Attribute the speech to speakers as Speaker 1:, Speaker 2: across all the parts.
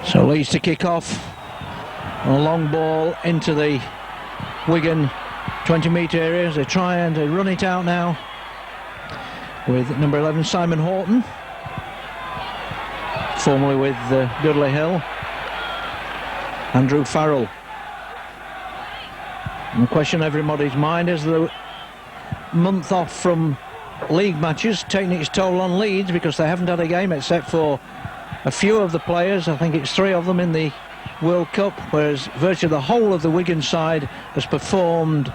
Speaker 1: So Leeds to kick off. A long ball into the Wigan 20-metre area. They try and they run it out now with number 11 Simon Horton, formerly with Dudley Hill. Andrew Farrell. And the question on everybody's mind is the month off from league matches taking its toll on Leeds, because they haven't had a game except for a few of the players. I think it's 3 of them in the World Cup, whereas virtually the whole of the Wigan side has performed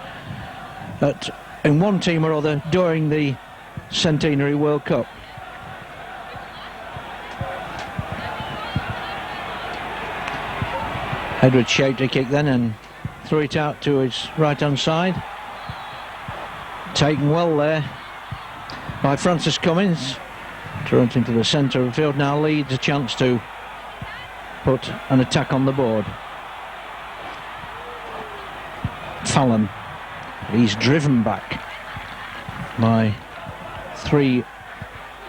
Speaker 1: in one team or other during the Centenary World Cup. Edward shaped a kick then and threw it out to his right-hand side. Taken well there by Francis Cummins. Thrown it into the centre of the field. Now Leeds a chance to put an attack on the board. Fallon. He's driven back by 3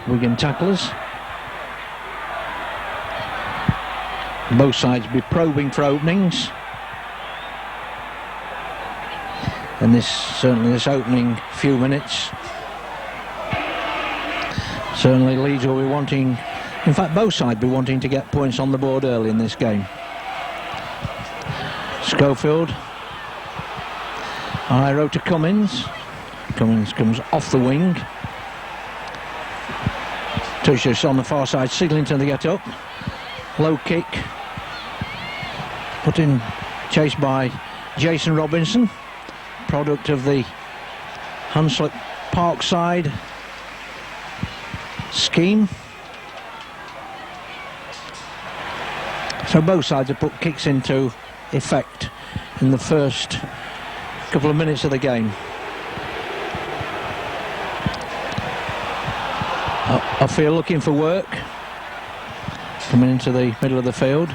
Speaker 1: Wigan tacklers. Both sides be probing for openings. And this opening few minutes, certainly Leeds will be wanting, in fact both sides be wanting to get points on the board early in this game. Schofield. Iro to Cummins. Cummins comes off the wing. Touches on the far side, Siglington to get up. Low kick. Put in, chased by Jason Robinson, product of the Hunslet Parkside scheme. So both sides have put kicks into effect in the first couple of minutes of the game. I feel looking for work, coming into the middle of the field.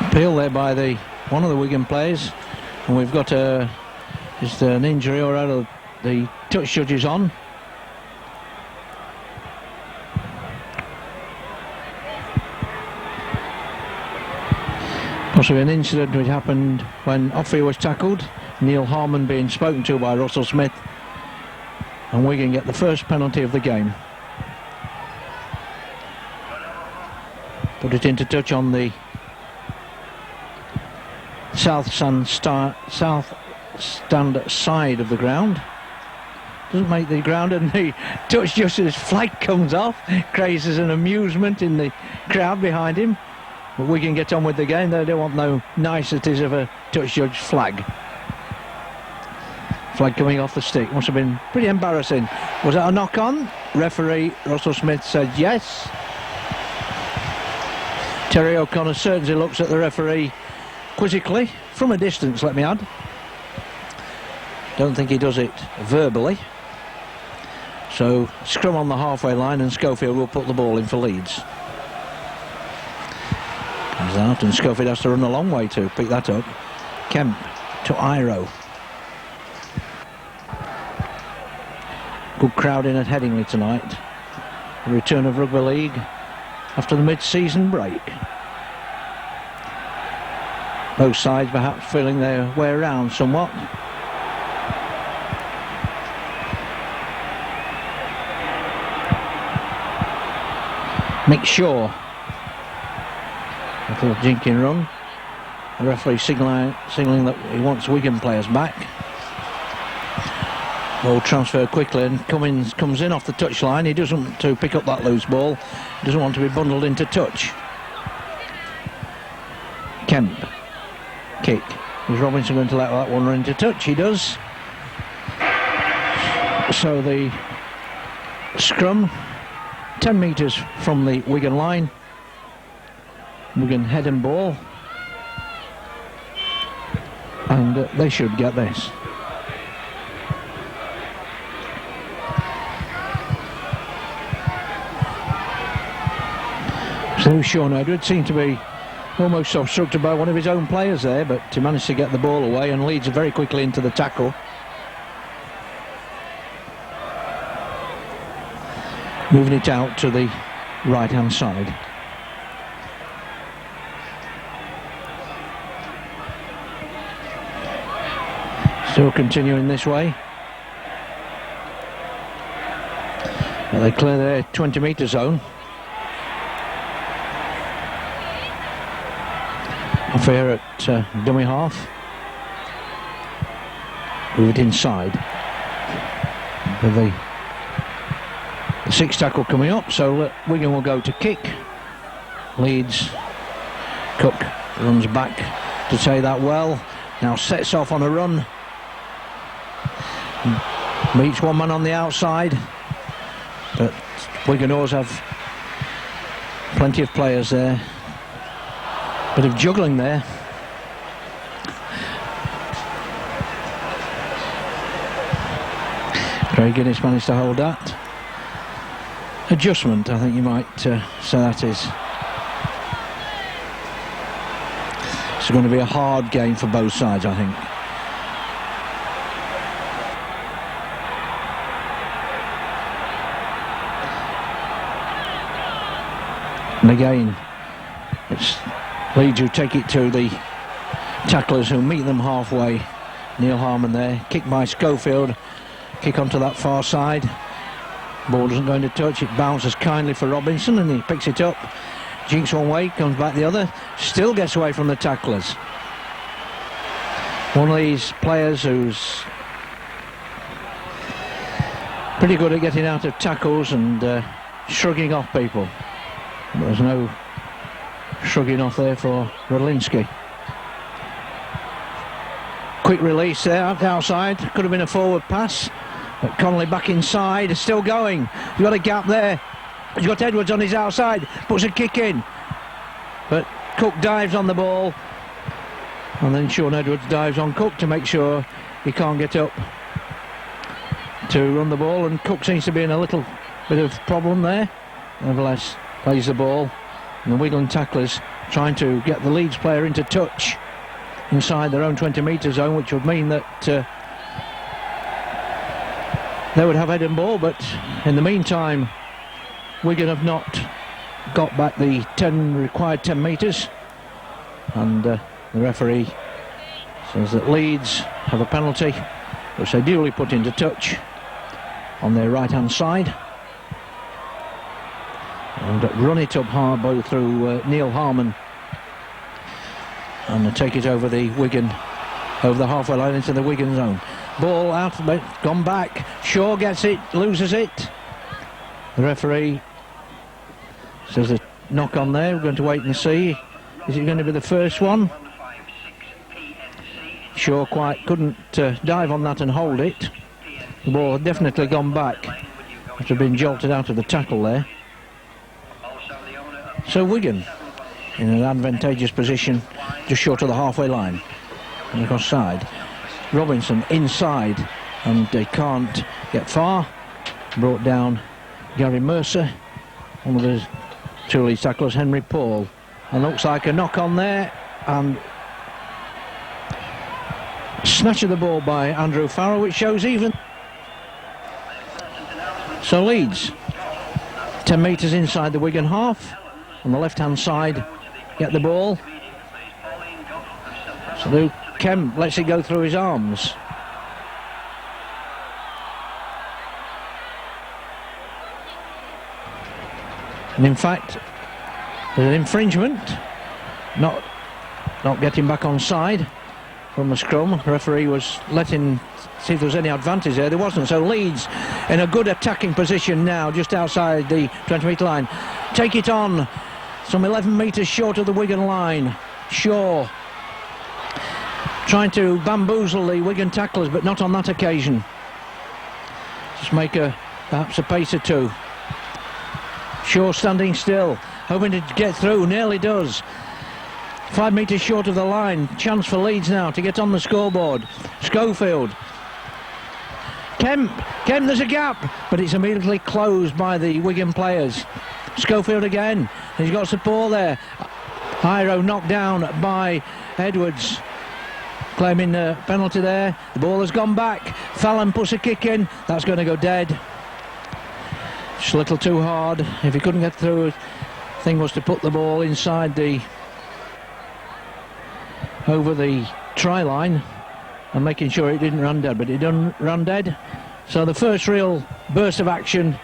Speaker 1: Appeal there by one of the Wigan players, and we've got just an injury or out of the touch judges on. Possibly an incident which happened when Offrey was tackled. Neil Harmon being spoken to by Russell Smith, and Wigan get the first penalty of the game. Put it into touch on the south stand side of the ground. Doesn't make the ground, and the touch justice's flag comes off. Crazes an amusement in the crowd behind him. But we can get on with the game. They don't want no niceties of a touch judge flag. Flag coming off the stick. Must have been pretty embarrassing. Was that a knock on? Referee Russell Smith said yes. Terry O'Connor certainly looks at the referee quizzically, from a distance, let me add. Don't think he does it verbally. So scrum on the halfway line, and Schofield will put the ball in for Leeds. Comes out, and Schofield has to run a long way to pick that up. Kemp to Iro. Good crowd in at Headingley tonight. The return of rugby league after the mid-season break. Both sides perhaps feeling their way around somewhat. Mick Shaw. A little jinking run. The referee signalling that he wants Wigan players back. Ball transfer quickly, and Cummins comes in off the touchline. He doesn't want to pick up that loose ball. He doesn't want to be bundled into touch. Kemp. Kick. Is Robinson going to let that one run into touch? He does. So the scrum, 10 metres from the Wigan line. Wigan head and ball. And they should get this. So Sean Edwards seemed to be almost obstructed by one of his own players there, but he managed to get the ball away, and Leeds very quickly into the tackle. Moving it out to the right hand side. Still continuing this way. They clear their 20-metre zone. Off here at dummy half. Move it inside. With the sixth tackle coming up, so Wigan will go to kick. Leeds. Cook runs back to take that well. Now sets off on a run. Meets one man on the outside. But Wigan always have plenty of players there. Bit of juggling there. Craig Guinness managed to hold that. Adjustment, I think you might say that is. It's going to be a hard game for both sides, I think. And again, it's Leeds who take it to the tacklers who meet them halfway. Neil Harmon there, kick by Schofield, kick onto that far side. Ball doesn't go into touch, it bounces kindly for Robinson and he picks it up. Jinks one way, comes back the other, still gets away from the tacklers. One of these players who's pretty good at getting out of tackles and shrugging off people. There's no shrugging off there for Rodlinski. Quick release there outside, could have been a forward pass, but Connolly back inside, still going. He's got a gap there. He's got Edwards on his outside, puts a kick in, but Cook dives on the ball, and then Sean Edwards dives on Cook to make sure he can't get up to run the ball, and Cook seems to be in a little bit of problem there. Nevertheless, plays the ball, and the Wigan tacklers trying to get the Leeds player into touch inside their own 20-metre zone, which would mean that they would have head and ball, but in the meantime Wigan have not got back the required 10 metres, and the referee says that Leeds have a penalty, which they duly put into touch on their right hand side. And run it up hard both through Neil Harmon, and take it over the Wigan, over the halfway line into the Wigan zone. Ball out, gone back. Shaw gets it, loses it. The referee says a knock on there. We're going to wait and see. Is it going to be the first one? Shaw quite couldn't dive on that and hold it. The ball had definitely gone back after being been jolted out of the tackle there. So Wigan in an advantageous position just short of the halfway line and across side. Robinson inside, and they can't get far. Brought down Gary Mercer, one of the two Leeds tacklers, Henry Paul, and looks like a knock on there, and snatch of the ball by Andrew Farrell, which shows even. So Leeds 10 metres inside the Wigan half. On the left hand side, get the ball. So Luke Kemp lets it go through his arms. And in fact, there's an infringement, not getting back on side from the scrum. The referee was letting see if there was any advantage there. There wasn't, so Leeds in a good attacking position now, just outside the 20-metre line. Take it on, some 11 metres short of the Wigan line. Shaw trying to bamboozle the Wigan tacklers, but not on that occasion. Just make perhaps a pace or two. Shaw standing still, hoping to get through, nearly does. 5 metres short of the line. Chance for Leeds now to get on the scoreboard. Schofield. Kemp, there's a gap, but it's immediately closed by the Wigan players. Schofield again, he's got support there. Hiro knocked down by Edwards, claiming a penalty there. The ball has gone back. Fallon puts a kick in, that's going to go dead. Just a little too hard. If he couldn't get through, the thing was to put the ball inside over the try line and making sure it didn't run dead, but it didn't run dead. So the first real burst of action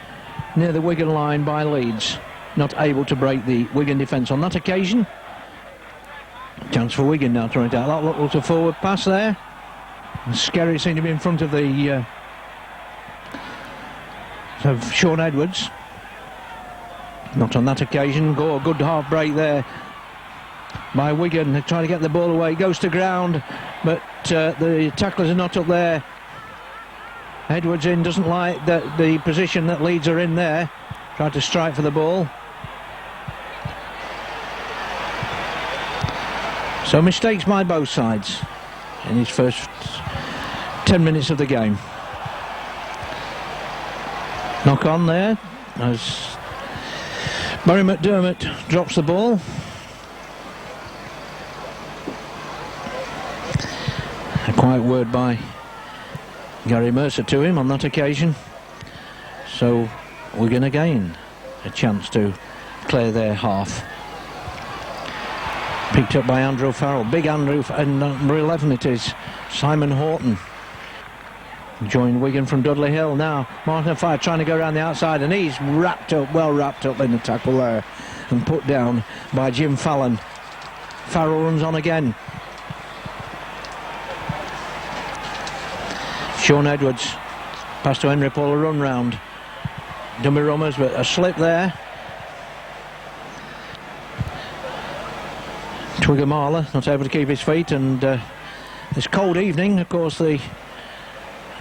Speaker 1: near the Wigan line by Leeds, not able to break the Wigan defence on that occasion. Chance for Wigan now trying to take that little forward pass there. And Skerry seemed to be in front of of Shaun Edwards. Not on that occasion. A good half break there by Wigan. They're trying to get the ball away. It goes to ground, but the tacklers are not up there. Edwards doesn't like the position that Leeds are in there. Tried to strike for the ball. So mistakes by both sides in his first 10 minutes of the game. Knock on there as Barry McDermott drops the ball. A quiet word by Gary Mercer to him on that occasion. So Wigan again a chance to clear their half. Picked up by Andrew Farrell. Big Andrew, and number 11 it is, Simon Horton. Joined Wigan from Dudley Hill now. Martin Fire trying to go around the outside, and he's well wrapped up in the tackle there and put down by Jim Fallon. Farrell runs on again. Shaun Edwards. Pass to Henry Paul, a run round. Dummy rummers, but a slip there. Twigamala not able to keep his feet, and this cold evening, of course, the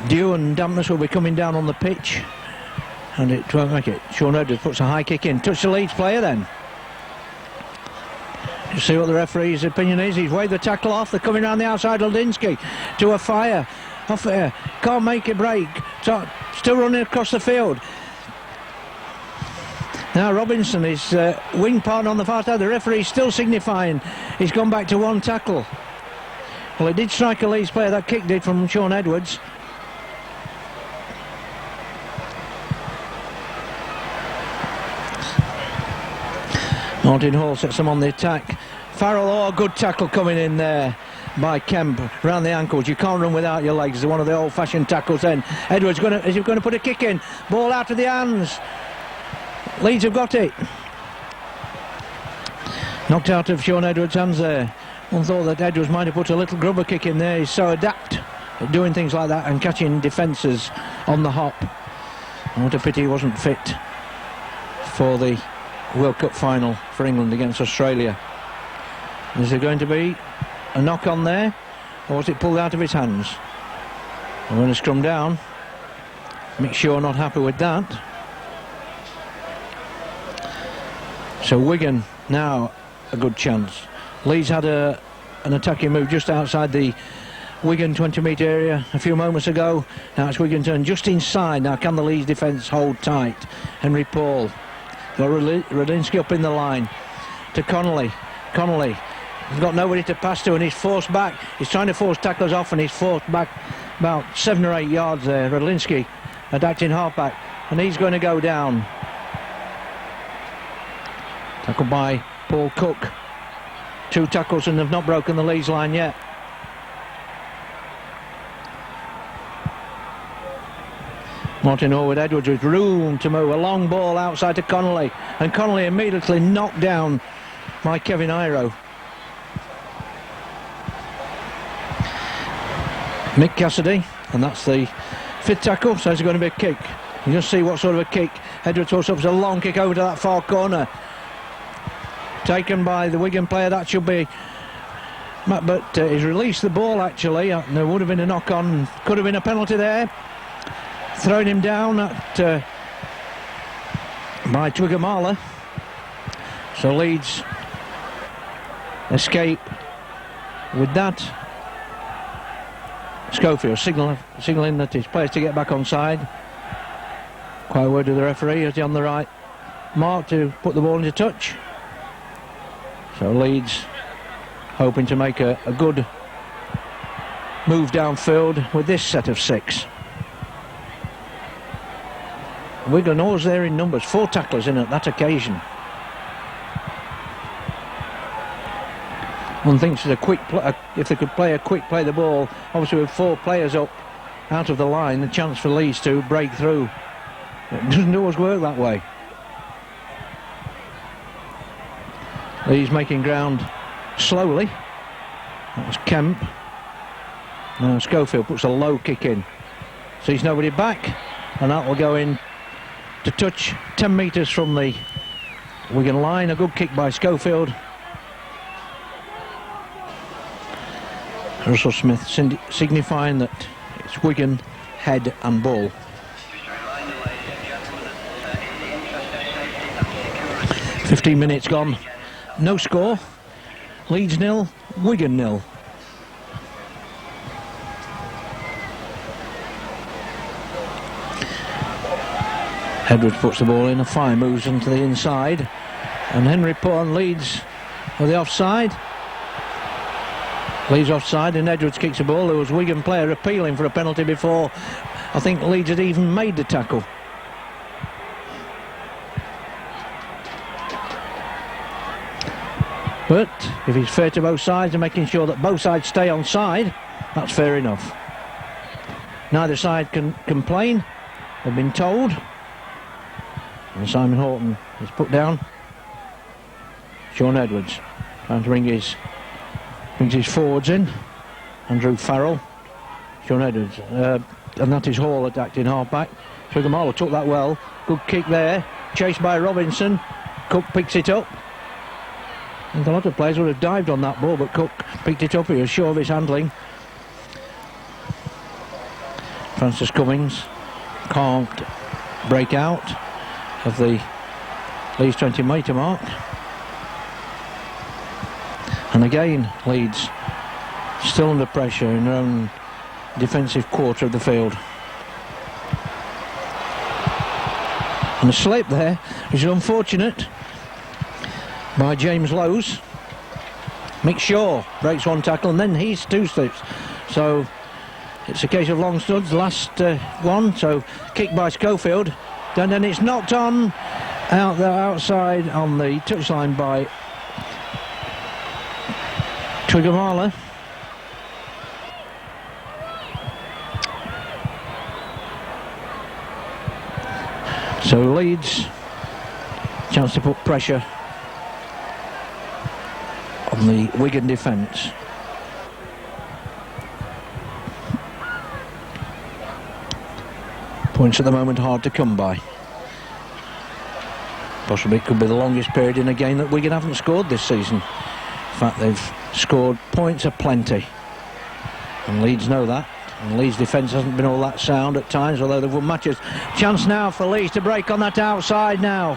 Speaker 1: dew and dampness will be coming down on the pitch, and it won't make it. Shaun Edwards puts a high kick in. Touch the Leeds player then. You see what the referee's opinion is. He's waved the tackle off. They're coming around the outside. Ladinsky to a Fire. Off there. Can't make a break. Still running across the field. Now Robinson is wing partner on the far side. The referee still signifying he's gone back to one tackle. Well, it did strike a Leeds player. That kick did from Shaun Edwards. Martin Hall sets them on the attack. Farrell, good tackle coming in there by Kemp round the ankles. You can't run without your legs. It's one of the old-fashioned tackles then. Edwards is he going to put a kick in? Ball out of the hands. Leeds have got it. Knocked out of Shaun Edwards' hands there. One thought that Edwards might have put a little grubber kick in there. He's so adept at doing things like that and catching defences on the hop. And what a pity he wasn't fit for the World Cup final for England against Australia. Is there going to be a knock on there, or was it pulled out of his hands? We're going to scrum down. Mick Shaw not happy with that. So Wigan now a good chance. Leeds had an attacking move just outside the Wigan 20-metre area a few moments ago. Now it's Wigan turn just inside. Now can the Leeds defence hold tight? Henry Paul. Got Radinsky up in the line to Connolly. Connolly has got nobody to pass to, and he's forced back. He's trying to force tacklers off, and he's forced back about 7 or 8 yards there. Radinsky adapting halfback, and he's going to go down. Tackled by Paul Cook. 2 tackles, and they've not broken the Leeds line yet. Martin Horwood Edwards with room to move. A long ball outside to Connolly, and Connolly immediately knocked down by Kevin Iro. Mick Cassidy, and that's the 5th tackle, so it's going to be a kick. You just see what sort of a kick. Edwards puts up a long kick over to that far corner. Taken by the Wigan player, that should be... But he's released the ball actually. There would have been a knock on, could have been a penalty there. Thrown him down by Twigamala. So Leeds escape with that. Schofield signalling that his players to get back on side. Quite a word to the referee as he on the right mark to put the ball into touch. So Leeds hoping to make a good move downfield with this set of 6. Wigan always there in numbers. 4 tacklers in at that occasion. One thinks it's a quick if they could play the ball, obviously with 4 players up out of the line, the chance for Leeds to break through. It doesn't always work that way. Leeds making ground slowly. That was Kemp. Now Schofield puts a low kick in. Sees nobody back, and that will go in to touch 10 metres from the Wigan line. A good kick by Schofield. Russell Smith signifying that it's Wigan, head and ball. "15 minutes gone, no score. Leeds 0, Wigan 0. Edwards puts the ball in, a fire moves into the inside, and Henry put on Leeds with the offside. Leeds offside, and Edwards kicks the ball. There was a Wigan player appealing for a penalty before I think Leeds had even made the tackle. But if it's fair to both sides and making sure that both sides stay on side, that's fair enough. Neither side can complain, they've been told. And Simon Horton is put down. Sean Edwards trying to brings his forwards in. Andrew Farrell, Sean Edwards, and that is Hall attacked in half-back. Trigamalo took that well. Good kick there, chased by Robinson. Cook picks it up. And a lot of players would have dived on that ball, but Cook picked it up. He was sure of his handling. Francis Cummings can't break out of the Leeds 20 metre mark. And again, Leeds still under pressure in their own defensive quarter of the field. And a slip there, which is unfortunate, by James Lowes. Mick Shaw breaks one tackle and then he's 2 slips. So it's a case of long studs, last one. So kick by Schofield. Then it's knocked on out the outside on the touchline by Trigamalo. So Leeds chance to put pressure on the Wigan defence. Points at the moment hard to come by. Possibly it could be the longest period in a game that Wigan haven't scored this season. In fact, they've scored points aplenty, and Leeds know that. And Leeds' defence hasn't been all that sound at times, although they've won matches. Chance now for Leeds to break on that outside now.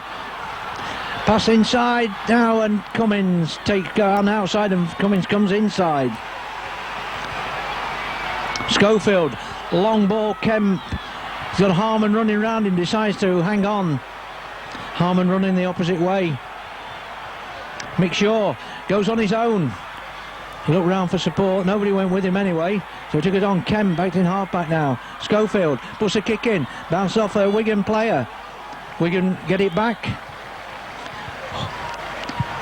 Speaker 1: Pass inside now, and Cummins take on outside, and Cummins comes inside. Schofield, long ball, Kemp. He's got Harmon running round him, decides to hang on. Harmon running the opposite way. Mick Shaw goes on his own. He looked round for support, nobody went with him anyway, so he took it on. Kemp back in half-back now. Schofield puts a kick in, bounce off a Wigan player. Wigan get it back.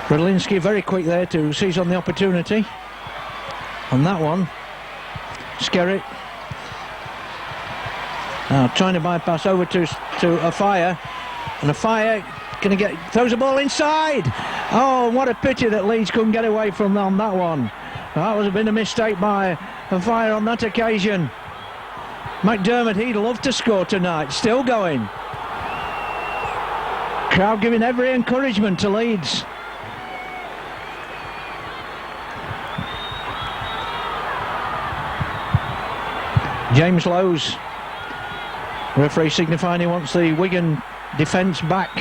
Speaker 1: Radlinski very quick there to seize on the opportunity. On that one, Skerritt now trying to bypass over to a fire, and a fire throws the ball inside. Oh, what a pity that Leeds couldn't get away from on that one. That was been a mistake by a fire on that occasion. McDermott, he'd love to score tonight. Still going. Crowd giving every encouragement to Leeds. James Lowes, referee signifying he wants the Wigan defence back.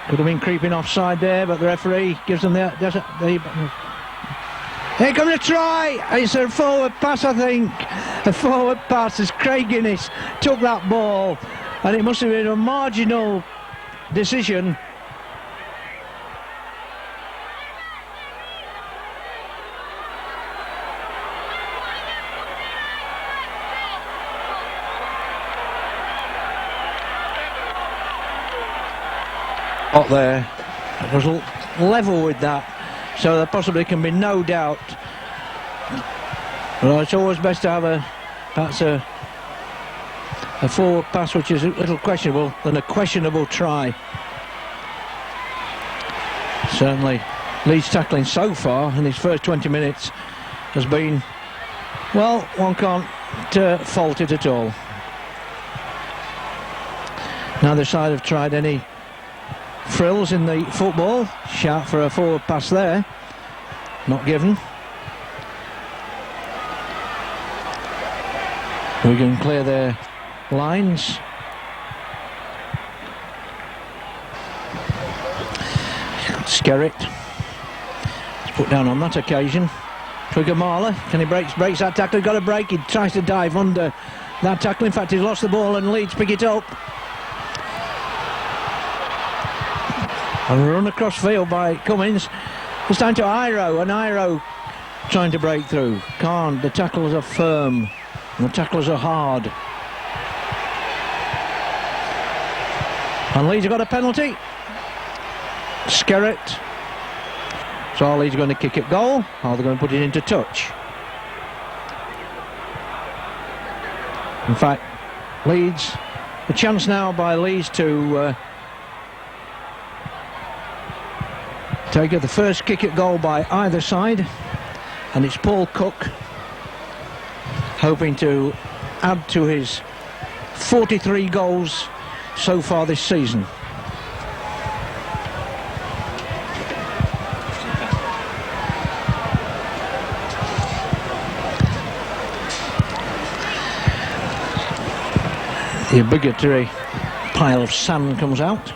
Speaker 1: Could have been creeping offside there, but the referee gives them the here comes a try. It's a forward pass, I think. A forward pass as Craig Guinness took that ball, and it must have been a marginal decision. Up there, it was level with that, so there possibly can be no doubt. Well, it's always best to have a forward pass which is a little questionable than a questionable try. Certainly Leeds' tackling so far in his first 20 minutes has been, well, one can't fault it at all. Neither side have tried any frills in the football. Shout for a forward pass there, not given. We can clear their lines. Skerritt is put down on that occasion. Twigamala, can he breaks that tackle? He's got a break. He tries to dive under that tackle. In fact, he's lost the ball and Leeds pick it up. And run across field by Cummins. It's down to Iro, and Iro trying to break through. Can't. The tackles are firm and the tackles are hard. And Leeds have got a penalty. Skerritt. So are Leeds going to kick it goal, or they're going to put it into touch? In fact, Leeds, the chance now by Leeds to take the first kick at goal by either side, and it's Paul Cook hoping to add to his 43 goals so far this season. The obligatory pile of sand comes out.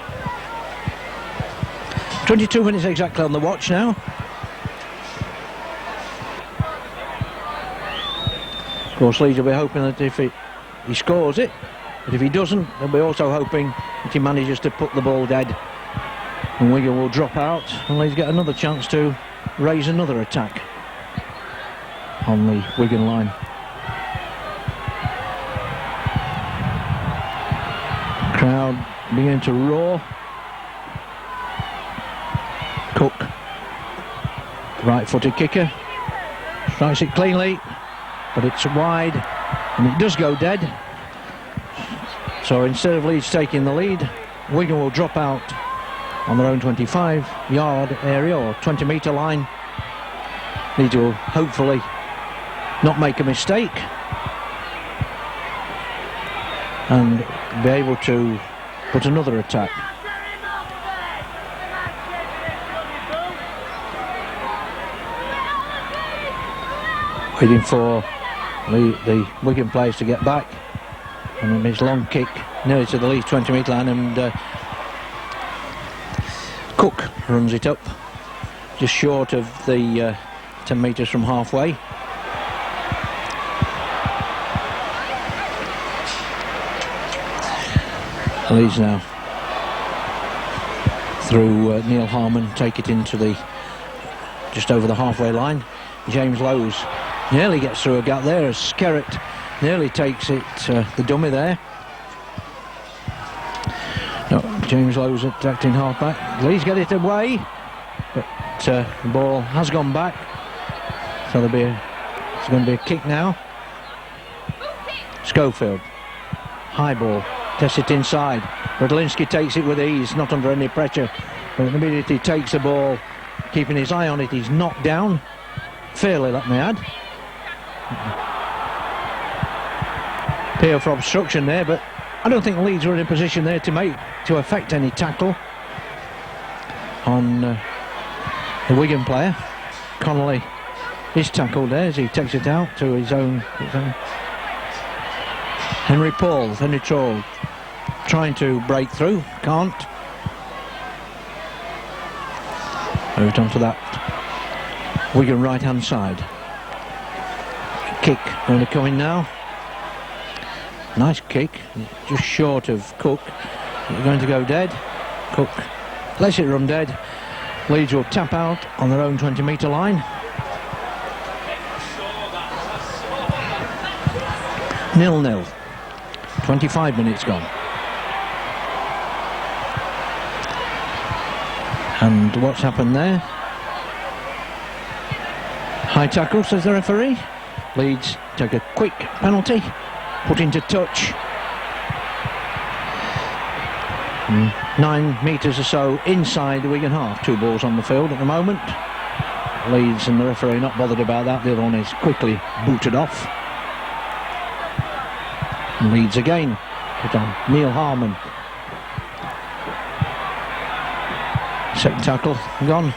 Speaker 1: 22 minutes exactly on the watch now. Of course, Leeds will be hoping that if he scores it, but if he doesn't, they'll be also hoping that he manages to put the ball dead, and Wigan will drop out and Leeds get another chance to raise another attack on the Wigan line. Crowd beginning to roar. Cook, right-footed kicker, strikes it cleanly, but it's wide and it does go dead. So instead of Leeds taking the lead, Wigan will drop out on their own 25-yard area or 20-metre line. Leeds will hopefully not make a mistake and be able to put another attack. Waiting for the Wigan players to get back, and then his long kick nearly to the Leeds 20-metre line, and Cook runs it up just short of the 10 metres from halfway. Leeds now through Neil Harmon take it into the just over the halfway line. James Lowes nearly gets through a gap there as Skerritt nearly takes it, the dummy there. No, James Lowes attacked in half-back. Leeds get it away, but the ball has gone back, so it's going to be a kick now. Schofield, high ball, tests it inside. Brodlinski takes it with ease, not under any pressure, but immediately takes the ball, keeping his eye on it. He's knocked down fairly, let me add. Appeal for obstruction there, but I don't think Leeds were in a position there to affect any tackle on the Wigan player. Connolly is tackled there as he takes it out to his own. Henry Troll trying to break through, can't. Moved on to that Wigan right hand side. Kick going to come in now. Nice kick, just short of Cook. They're going to go dead. Cook lets it run dead. Leeds will tap out on their own 20-metre line. 0-0. 25 minutes gone. And what's happened there? High tackle, says the referee. Leeds take a quick penalty, put into touch. 9 metres or so inside the Wigan half. 2 balls on the field at the moment. Leeds and the referee not bothered about that. The other one is quickly booted off. And Leeds again. Put on Neil Harmon. Second tackle gone.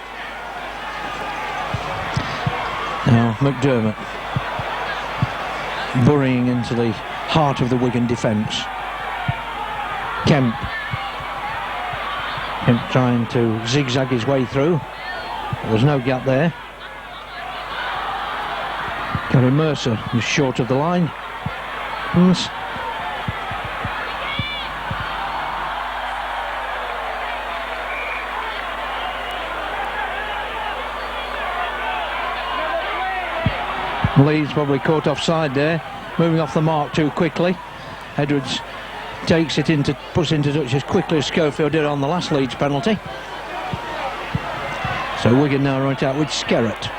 Speaker 1: Now McDermott burying into the heart of the Wigan defence. Kemp trying to zigzag his way through. There's no gap there. Gary Mercer is short of the line. Leeds probably caught offside there, moving off the mark too quickly. Edwards takes it into, puts into touch as quickly as Schofield did on the last Leeds penalty. So Wigan now right out with Skerrett.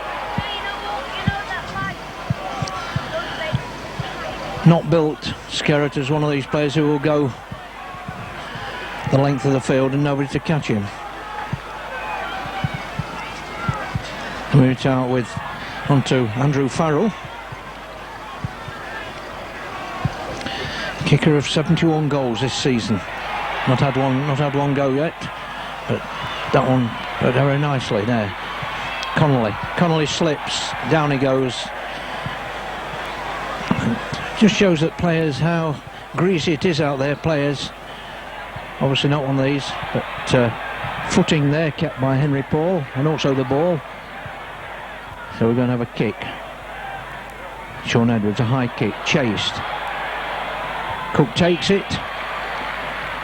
Speaker 1: Not built, Skerrett, as one of these players who will go the length of the field and nobody to catch him. Right out with onto Andrew Farrell, kicker of 71 goals this season. Not had one go yet, but that one very nicely there. Connolly slips, down he goes. Just shows that players, how greasy it is out there. Players, obviously not one of these, but footing there kept by Henry Paul, and also the ball. So we're going to have a kick. Sean Edwards, a high kick, chased. Cook takes it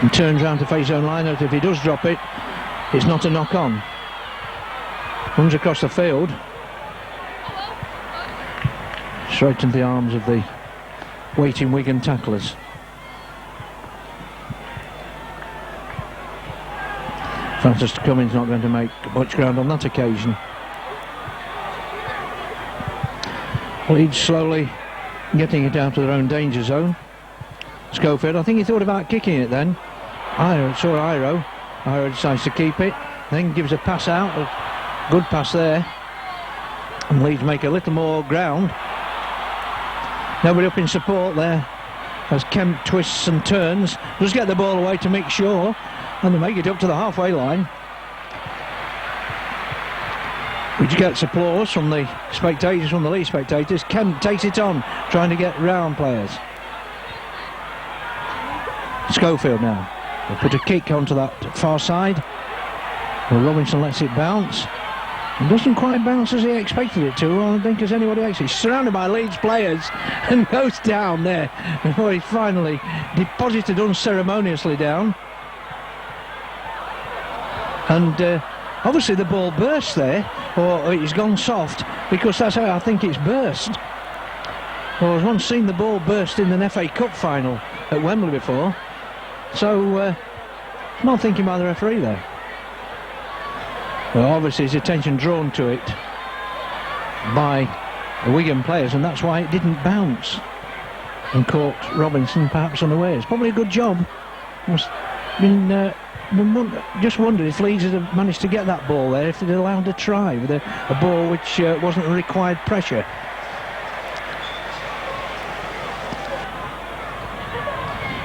Speaker 1: and turns round to face his own line. If he does drop it, it's not a knock on. Runs across the field, straight into the arms of the waiting Wigan tacklers. Francis Cummins not going to make much ground on that occasion. Leeds slowly getting it out of their own danger zone. Schofield, I think he thought about kicking it then. Saw Iro decides to keep it, then gives a pass out, a good pass there. And Leeds make a little more ground. Nobody up in support there as Kemp twists and turns. Just get the ball away to make sure, and they make it up to the halfway line. Which gets applause from the spectators, from the Leeds spectators. Kemp takes it on, trying to get round players. Schofield now. They put a kick onto that far side. Well, Robinson lets it bounce. It doesn't quite bounce as he expected it to, I don't think as anybody else. He's surrounded by Leeds players and goes down there before he's finally deposited unceremoniously down. And obviously the ball burst there, or it's gone soft, because that's how I think it's burst. Well, I've once seen the ball burst in an FA Cup final at Wembley before, so not thinking by the referee there. Well, obviously his attention drawn to it by the Wigan players, and that's why it didn't bounce and caught Robinson perhaps unawares. Probably a good job. Must been just wondered if Leeds had managed to get that ball there, if they'd allowed a try with a ball which wasn't a required pressure.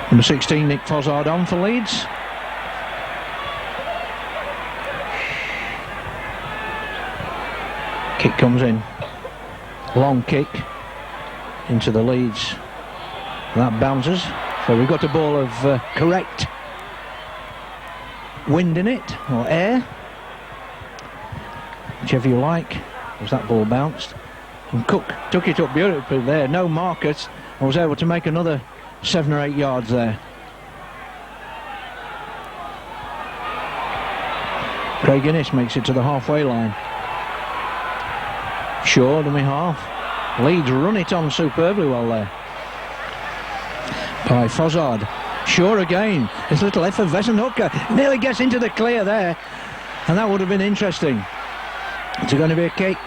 Speaker 1: Number 16, Nick Fossard on for Leeds. Kick comes in. Long kick into the Leeds. That bounces. So we've got a ball of correct wind in it, or air, whichever you like, as that ball bounced. And Cook took it up beautifully there, no markers, and was able to make another 7 or 8 yards there. Craig Innes makes it to the halfway line. Shaw, dummy half. Leeds run it on superbly well there by Fossard. Shaw again, his little effervescent hooker, nearly gets into the clear there. And that would have been interesting. It's going to be a kick.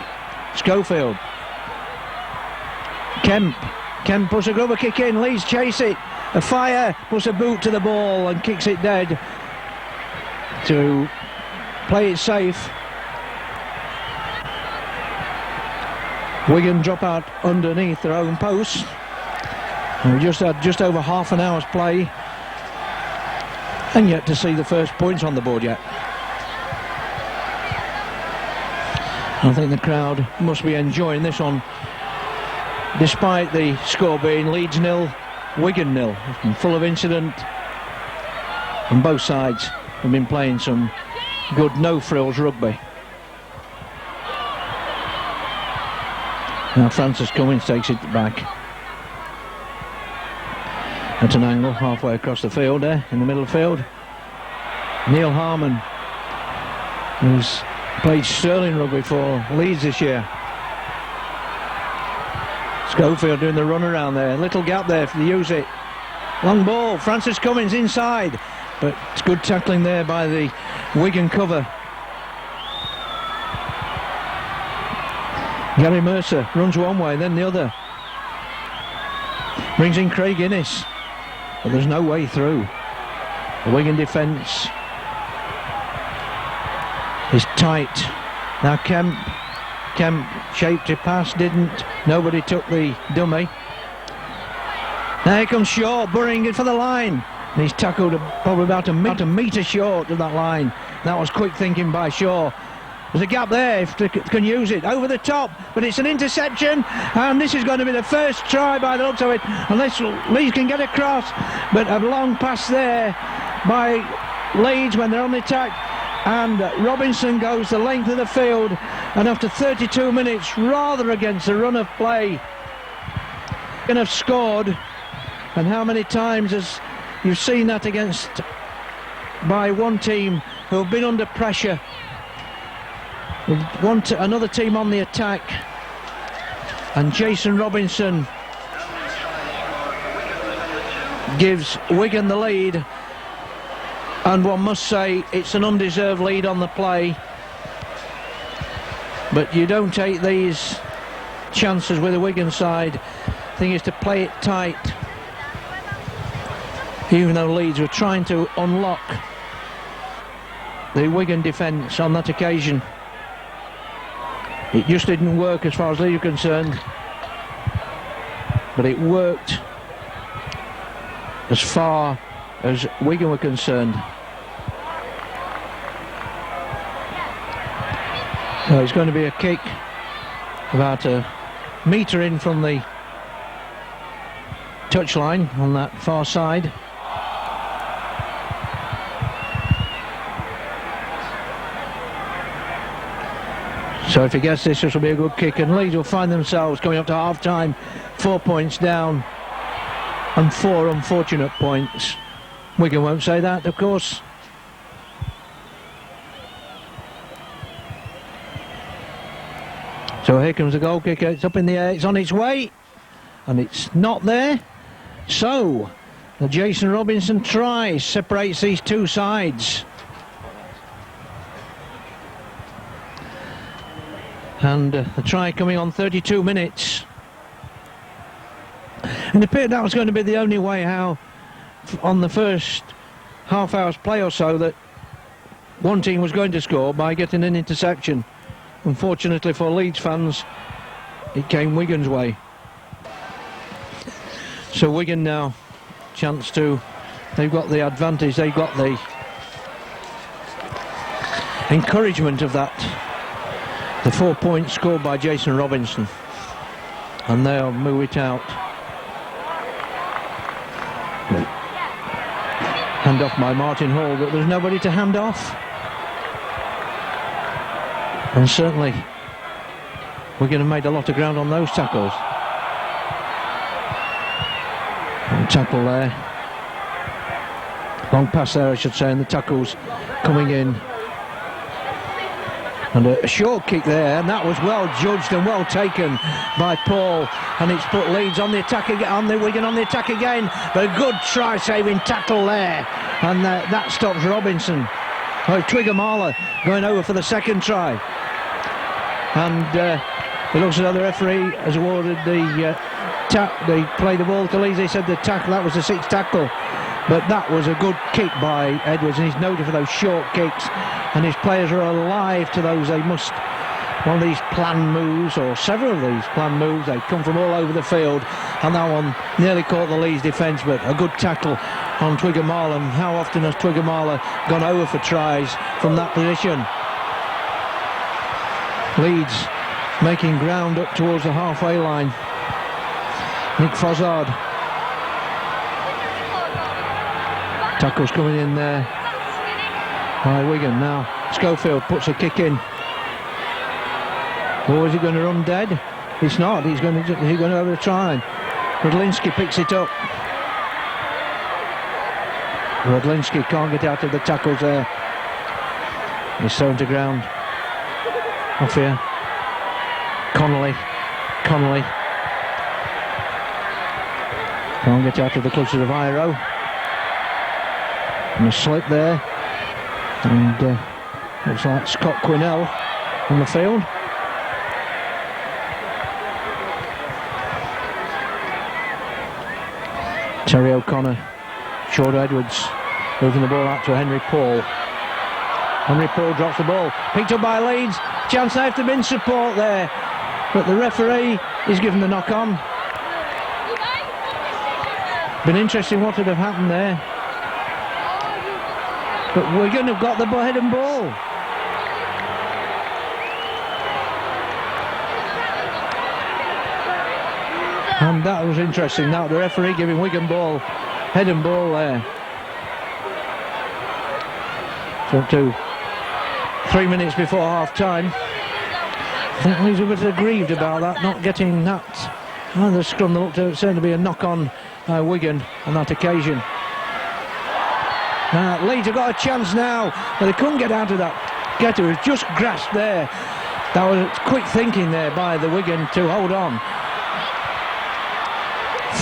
Speaker 1: Schofield. Kemp puts a grubber kick in. Leeds chase it. A fire puts a boot to the ball and kicks it dead to play it safe. Wigan drop out underneath their own post. And we just had just over half an hour's play and yet to see the first points on the board yet. I think the crowd must be enjoying this one, despite the score being Leeds 0, Wigan 0, and full of incident. And both sides have been playing some good no-frills rugby. Now Francis Cummins takes it back at an angle halfway across the field there, in the middle of the field. Neil Harmon, who's played sterling rugby for Leeds this year. Schofield doing the run around there, little gap there to use it. Long ball, Francis Cummins inside, but it's good tackling there by the Wigan cover. Gary Mercer runs one way, then the other. Brings in Craig Innes, but there's no way through. The Wigan defence is tight. Now Kemp shaped a pass, didn't. Nobody took the dummy. Now here comes Shaw, burying it for the line. And he's tackled probably about a metre short of that line. That was quick thinking by Shaw. There's a gap there if they can use it. Over the top, but it's an interception. And this is going to be the first try by the looks of it, unless Leeds can get across. But a long pass there by Leeds when they're on the attack. And Robinson goes the length of the field. And after 32 minutes, rather against the run of play, can have scored. And how many times has you've seen that against by one team who have been under pressure? Want another team on the attack, and Jason Robinson gives Wigan the lead, and one must say it's an undeserved lead on the play, but you don't take these chances with the Wigan side. The thing is to play it tight, even though Leeds were trying to unlock the Wigan defence on that occasion. It just didn't work as far as Leeds were concerned, but it worked as far as Wigan were concerned. So it's going to be a kick about a metre in from the touchline on that far side. So if he gets this will be a good kick, and Leeds will find themselves coming up to half-time 4 points down and 4 unfortunate points. Wigan won't say that, of course. So here comes the goal kicker. It's up in the air, it's on its way, and it's not there. So the Jason Robinson try separates these two sides. And the try coming on 32 minutes. And it appeared that was going to be the only way how, on the first half hour's play or so, that one team was going to score by getting an interception. Unfortunately for Leeds fans, it came Wigan's way. So Wigan now, chance to, they've got the advantage, they've got the encouragement of that. The 4 points scored by Jason Robinson, and they'll move it out. Hand off by Martin Hall, but there's nobody to hand off. And certainly we're going to make a lot of ground on those tackles. And tackle there. Long pass there, I should say, and the tackles coming in. And a short kick there, and that was well judged and well taken by Paul, and it's put Leeds on the attack again, on the Wigan on the attack again, but a good try-saving tackle there, and that stops Robinson. Oh, Twigger-Marler going over for the second try. And it looks as though the referee has awarded the they play the ball to Leeds. They said the tackle, that was the sixth tackle. But that was a good kick by Edwards, and he's noted for those short kicks. And his players are alive to those. They must, one of these planned moves, or several of these planned moves, they come from all over the field. And that one nearly caught the Leeds defence, but a good tackle on Twigger-Marler. And how often has Twigger-Marler gone over for tries from that position? Leeds making ground up towards the halfway line. Nick Fozzard. Tackle's coming in there by Wigan. Now Schofield puts a kick in. Or is he going to run dead? It's not. He's going to have a try. Rodlinski picks it up. Rodlinski can't get out of the tackles there. He's thrown to ground. Off here. Connolly. Can't get out of the clutches of Iro. And a slip there. And looks like Scott Quinnell on the field. Terry O'Connor, Short Edwards, moving the ball out to Henry Paul. Henry Paul drops the ball, picked up by Leeds. Chance there to bin support there, but the referee is given the knock on. Been interesting what would have happened there, but Wigan have got the head and ball. And that was interesting. Now the referee giving Wigan ball, head and ball there. So up to 3 minutes before half time. I think he's a bit aggrieved about that, not getting that. Oh, the scrum looked to certainly be a knock on Wigan on that occasion. Leeds have got a chance now, but they couldn't get out of that. Getter was just grasped there. That was quick thinking there by the Wigan to hold on.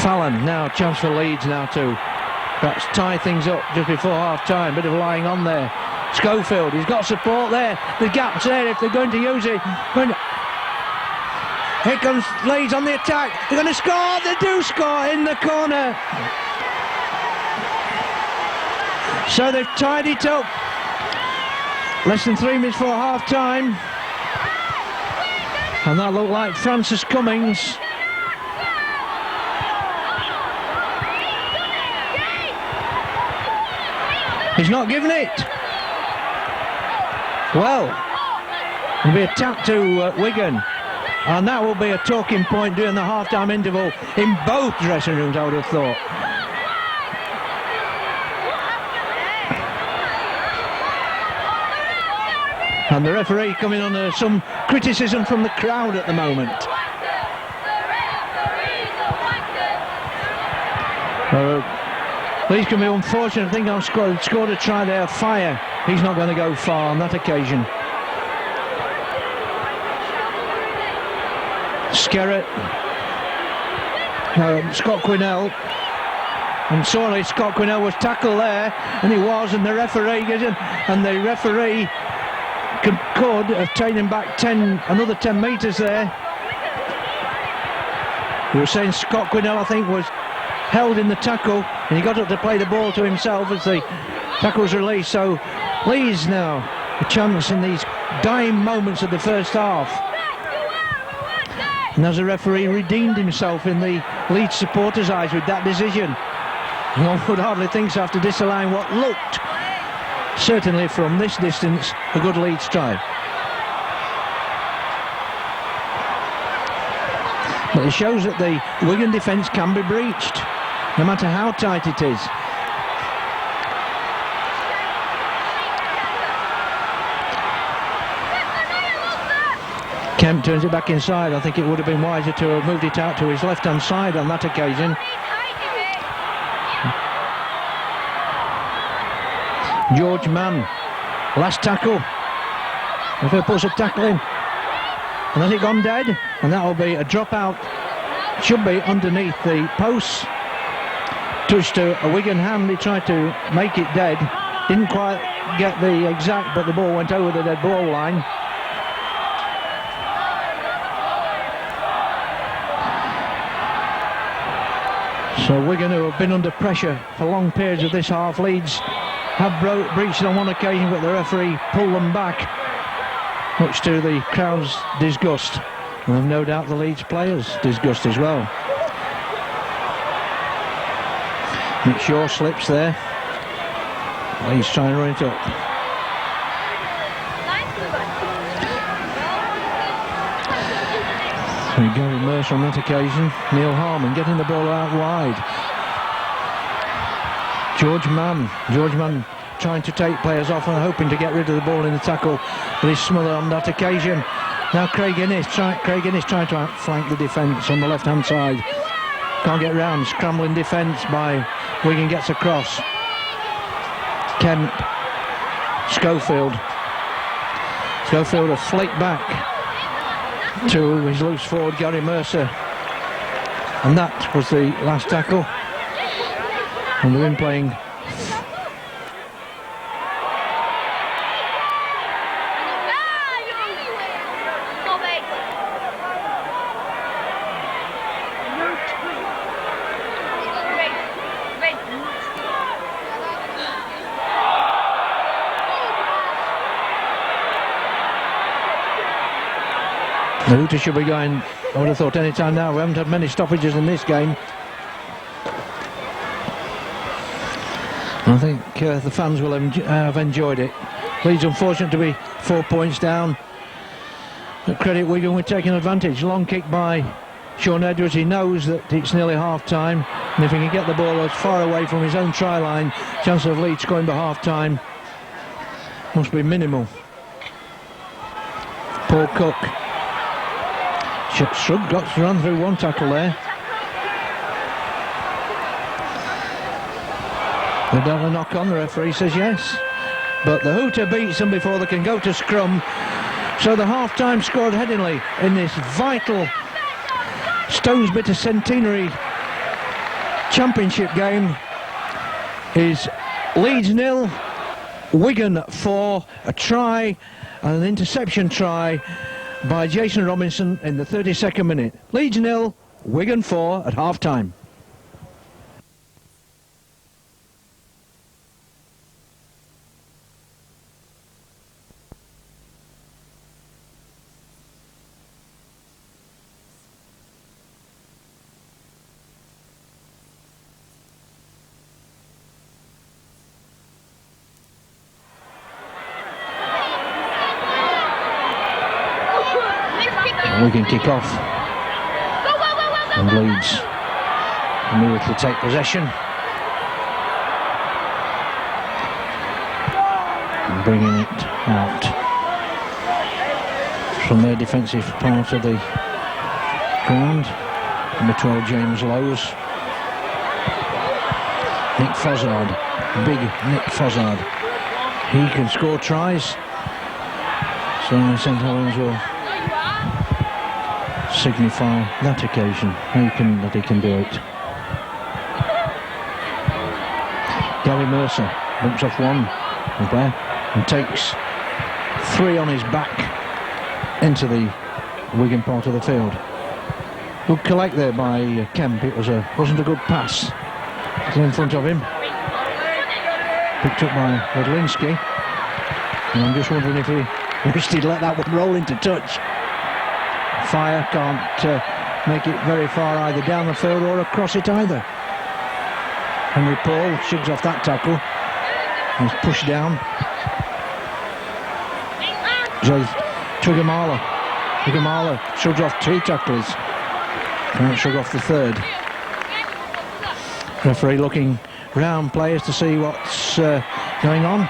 Speaker 1: Fallon now, chance for Leeds now to perhaps tie things up just before half time. Bit of lying on there. Schofield, he's got support there. The gap's there if they're going to use it. Here comes Leeds on the attack. They're going to score. They do score in the corner. So they've tied it up. Less than 3 minutes before half time. And that looked like Francis Cummings. He's not giving it. Well, it'll be a tap to Wigan. And that will be a talking point during the half-time interval in both dressing rooms, I would have thought. And the referee coming under some criticism from the crowd at the moment. Leeds can be unfortunate. I think I've scored a try there. Fire. He's not going to go far on that occasion. Skerrett. Scott Quinnell. And sorely Scott Quinnell was tackled there, and he was, and the referee could have taken him back another 10 metres there. We were saying Scott Quinnell, I think, was held in the tackle, and he got up to play the ball to himself as the tackle was released. So Leeds now a chance in these dying moments of the first half. And as the referee redeemed himself in the Leeds supporters' eyes with that decision. One would hardly think so after disallowing what looked, certainly from this distance, a good Leeds try. But it shows that the Wigan defence can be breached, no matter how tight it is. Kemp turns it back inside. I think it would have been wiser to have moved it out to his left-hand side on that occasion. George Mann, last tackle. If he puts a tackle in, and has it gone dead? And that will be a drop out. Should be underneath the posts. Touched to a Wigan hand. He tried to make it dead. Didn't quite get the exact, but the ball went over the dead ball line. So Wigan, who have been under pressure for long periods of this half, Leeds have breached on one occasion, but the referee pulled them back, much to the crowd's disgust, and I've no doubt the Leeds players' disgust as well. Nick Shaw slips there. Leeds trying to run it up. Gary Mercer on that occasion. Neil Harmon getting the ball out wide. George Mann trying to take players off and hoping to get rid of the ball in the tackle, but he's smothered on that occasion. Now Craig Innes trying to outflank the defence on the left hand side. Can't get round. Scrambling defence by Wigan, gets across. Kemp, Schofield a flick back to his loose forward Gary Mercer, and that was the last tackle, and they've been playing the hooter should be going, I would have thought, any time now. We haven't had many stoppages in this game. I think the fans will have enjoyed it. Leeds unfortunate to be 4 points down. But credit Wigan with taking advantage. Long kick by Sean Edwards. He knows that it's nearly half time, and if he can get the ball as far away from his own try line, chance of Leeds scoring by half time must be minimal. Paul Cook. Shrug got to run through one tackle there. They've done a knock on, the referee says yes. But the hooter beats them before they can go to scrum. So the half-time score at Headingley in this vital Stones Bitter Centenary Championship game is Leeds 0, Wigan 4, a try and an interception try by Jason Robinson in the 32nd minute. Leeds 0, Wigan 4 at half-time. Wigan kick off, and Leeds immediately take possession and bringing it out from their defensive part of the ground. Number 12 James Lowes, Nick Fozzard, big Nick Fozzard, he can score tries, so St Helens will signify that occasion, that he can do it. Gary Mercer bumps off one there and takes 3 on his back into the Wigan part of the field. Good collect there by Kemp. It wasn't a good pass. It's in front of him, picked up by Wedlinski, and I'm just wondering if he wished he'd let that one roll into touch. Fire can't make it very far either down the field or across it either. Henry Paul shrugs off that tackle. He's pushed down. So Trigger shrugs off 2 tacklers. Can't shrug off the 3rd. Referee looking round players to see what's going on.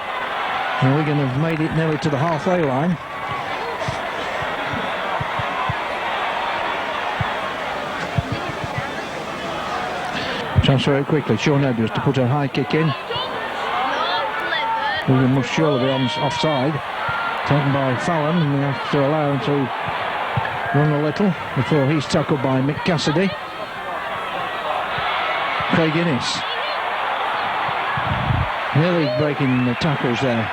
Speaker 1: And Wigan have made it nearly to the halfway line. Transfer it quickly. Sean Edwards to put a high kick in. Wigan must surely be offside. Taken by Fallon, and we have to allow him to run a little before he's tackled by Mick Cassidy. Craig Innes nearly breaking the tackles there.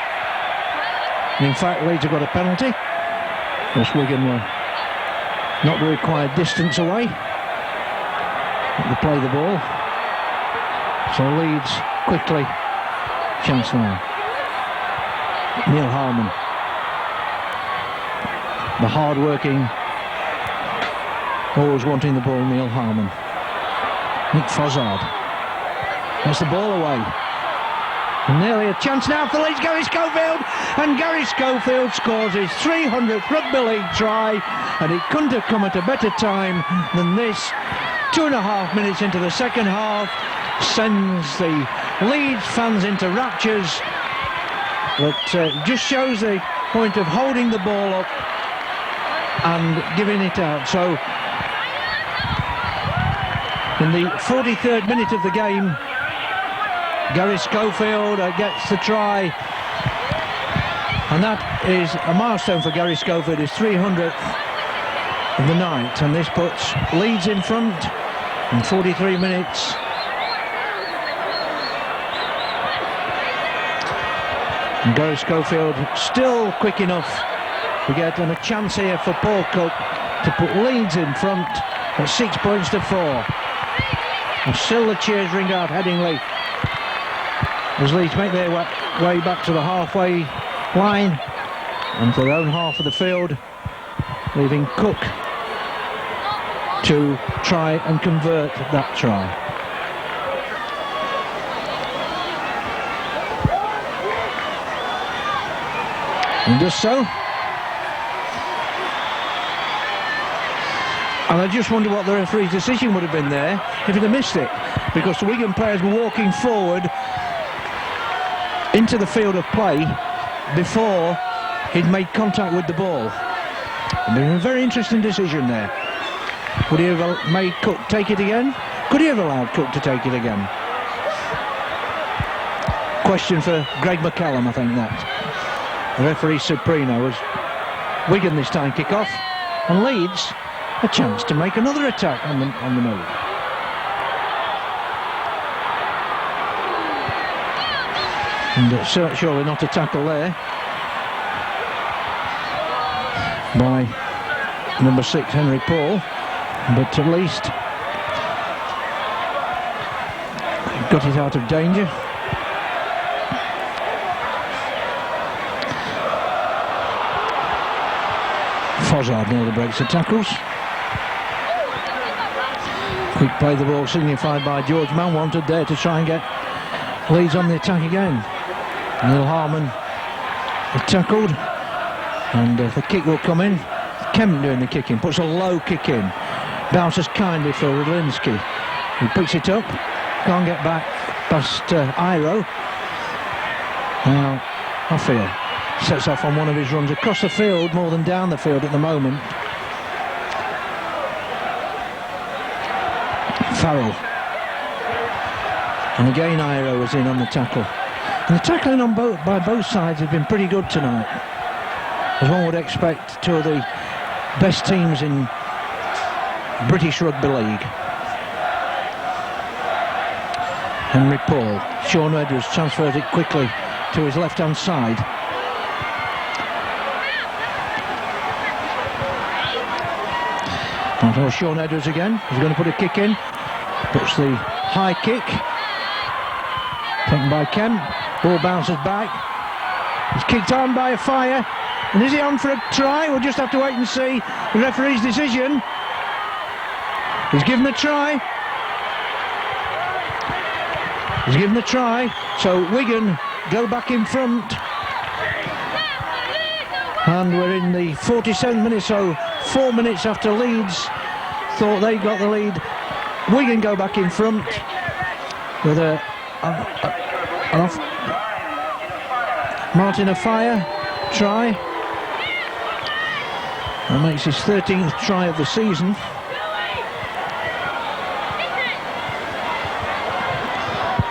Speaker 1: And in fact, Leeds have got a penalty. Because Wigan were not the required distance away. They play the ball. So Leeds quickly. Chance now. Neil Harmon. The hard-working, always wanting the ball, Neil Harmon. Nick Fozzard. Gets the ball away. And nearly a chance now for Leeds. Gary Schofield, and Gary Schofield scores his 300th Rugby League try, and it couldn't have come at a better time than this. 2.5 minutes into the second half, sends the Leeds fans into raptures, but just shows the point of holding the ball up and giving it out. So in the 43rd minute of the game, Gary Schofield gets the try, and that is a milestone for Gary Schofield, his 300th of the night, and this puts Leeds in front in 43 minutes. And Gary Schofield still quick enough to get a chance here for Paul Cook to put Leeds in front at 6 points to 4. And still the cheers ring out Headingley as Leeds make their way back to the halfway line and to their own half of the field, leaving Cook to try and convert that try. And does so. And I just wonder what the referee's decision would have been there if he'd have missed it, because the Wigan players were walking forward into the field of play before he'd made contact with the ball. It'd been a very interesting decision there. Would he have made Cook take it again? Could he have allowed Cook to take it again? Question for Greg McCallum, I think that. The referee Soprino, as Wigan this time kick off, and Leeds a chance to make another attack on the move. And surely not a tackle there by number 6 Henry Paul, but at least got it out of danger. Fozzard nearly breaks the tackles. Quick play the ball signified by George Mann, wanted there to try and get Leeds on the attack again. Neil Harmon tackled, and the kick will come in. Kemp doing the kicking, puts a low kick in, bounces kindly for Radlinski, he picks it up, can't get back past Iro. Now Offier sets off on one of his runs across the field more than down the field at the moment. Farrell, and again Iro was in on the tackle. And the tackling by both sides has been pretty good tonight, as one would expect, two of the best teams in British Rugby League. Henry Paul, Sean Edwards transfers it quickly to his left-hand side. And Sean Edwards again, he's going to put a kick in, puts the high kick, taken by Kemp. Ball bounces back. He's kicked on by a fire. And is he on for a try? We'll just have to wait and see the referee's decision. He's given the try. He's given the try. So Wigan go back in front. And we're in the 47th minute, so 4 minutes after Leeds thought they got the lead. Wigan go back in front with an off Martin Afire try. That makes his 13th try of the season.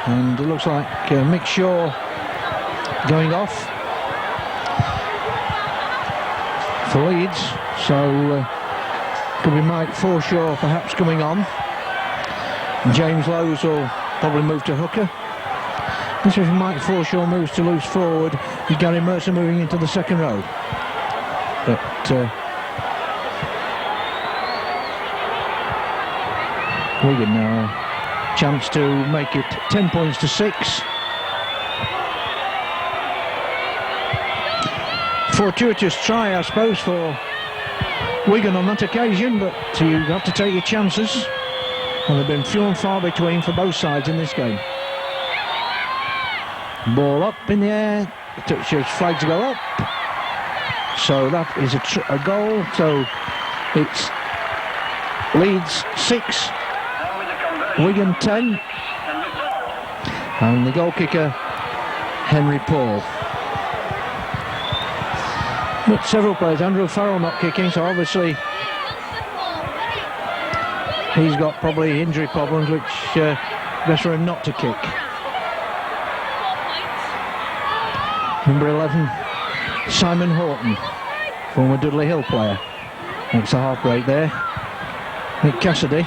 Speaker 1: And it looks like Mick Shaw going off for Leeds, so could be Mike Forshaw perhaps coming on. James Lowes will probably move to hooker. This was Mike Forshaw moves to loose forward, with Gary Mercer moving into the second row. But Wigan now chance to make it 10 points to 6. Fortuitous try, I suppose, for Wigan on that occasion, but you have to take your chances, and they've been few and far between for both sides in this game. Ball up in the air, touches, flags go up, so that is a goal. So it's Leeds 6, Wigan 10, and the goal kicker Henry Paul. But several players, Andrew Farrell not kicking, so obviously he's got probably injury problems, which best for him not to kick. Number 11, Simon Horton, former Dudley Hill player, makes a half break there. Nick Cassidy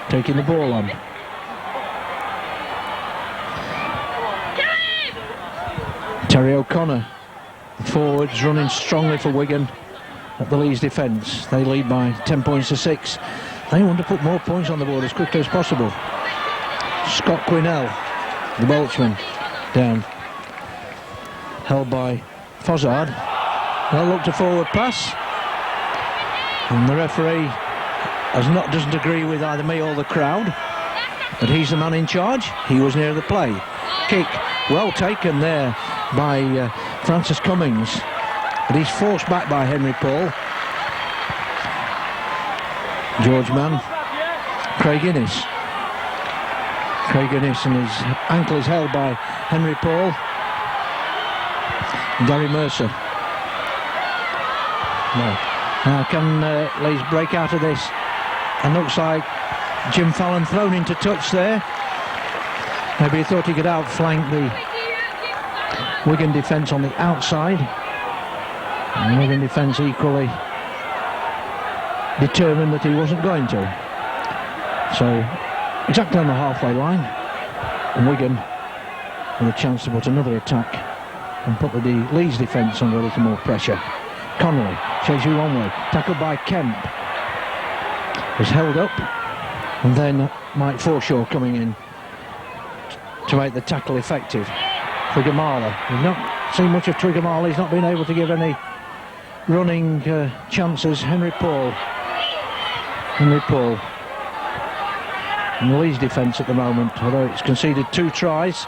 Speaker 1: taking the ball on. Terry O'Connor, forwards running strongly for Wigan at the Leeds defence. They lead by 10 points to 6. They want to put more points on the board as quickly as possible. Scott Quinnell, the Welshman, down. Held by Fozzard. They'll look to forward pass. And the referee doesn't agree with either me or the crowd. But he's the man in charge. He was near the play. Kick, well taken there by Francis Cummings. But he's forced back by Henry Paul. George Mann. Craig Innes. Craig Innes, and his ankle is held by Henry Paul. Gary Mercer. No. Now can Leeds break out of this? And looks like Jim Fallon thrown into touch there. Maybe he thought he could outflank the Wigan defence on the outside. And Wigan defence equally determined that he wasn't going to. So exactly on the halfway line, and Wigan with a chance to put another attack and put the Leeds defence under a little more pressure. Connolly shows you one way, tackled by Kemp, was held up, and then Mike Forshaw coming in to make the tackle effective. Twigamala, we've not seen much of Twigamala, he's not been able to give any running chances. Henry Paul in the Leeds defence at the moment, although it's conceded 2 tries,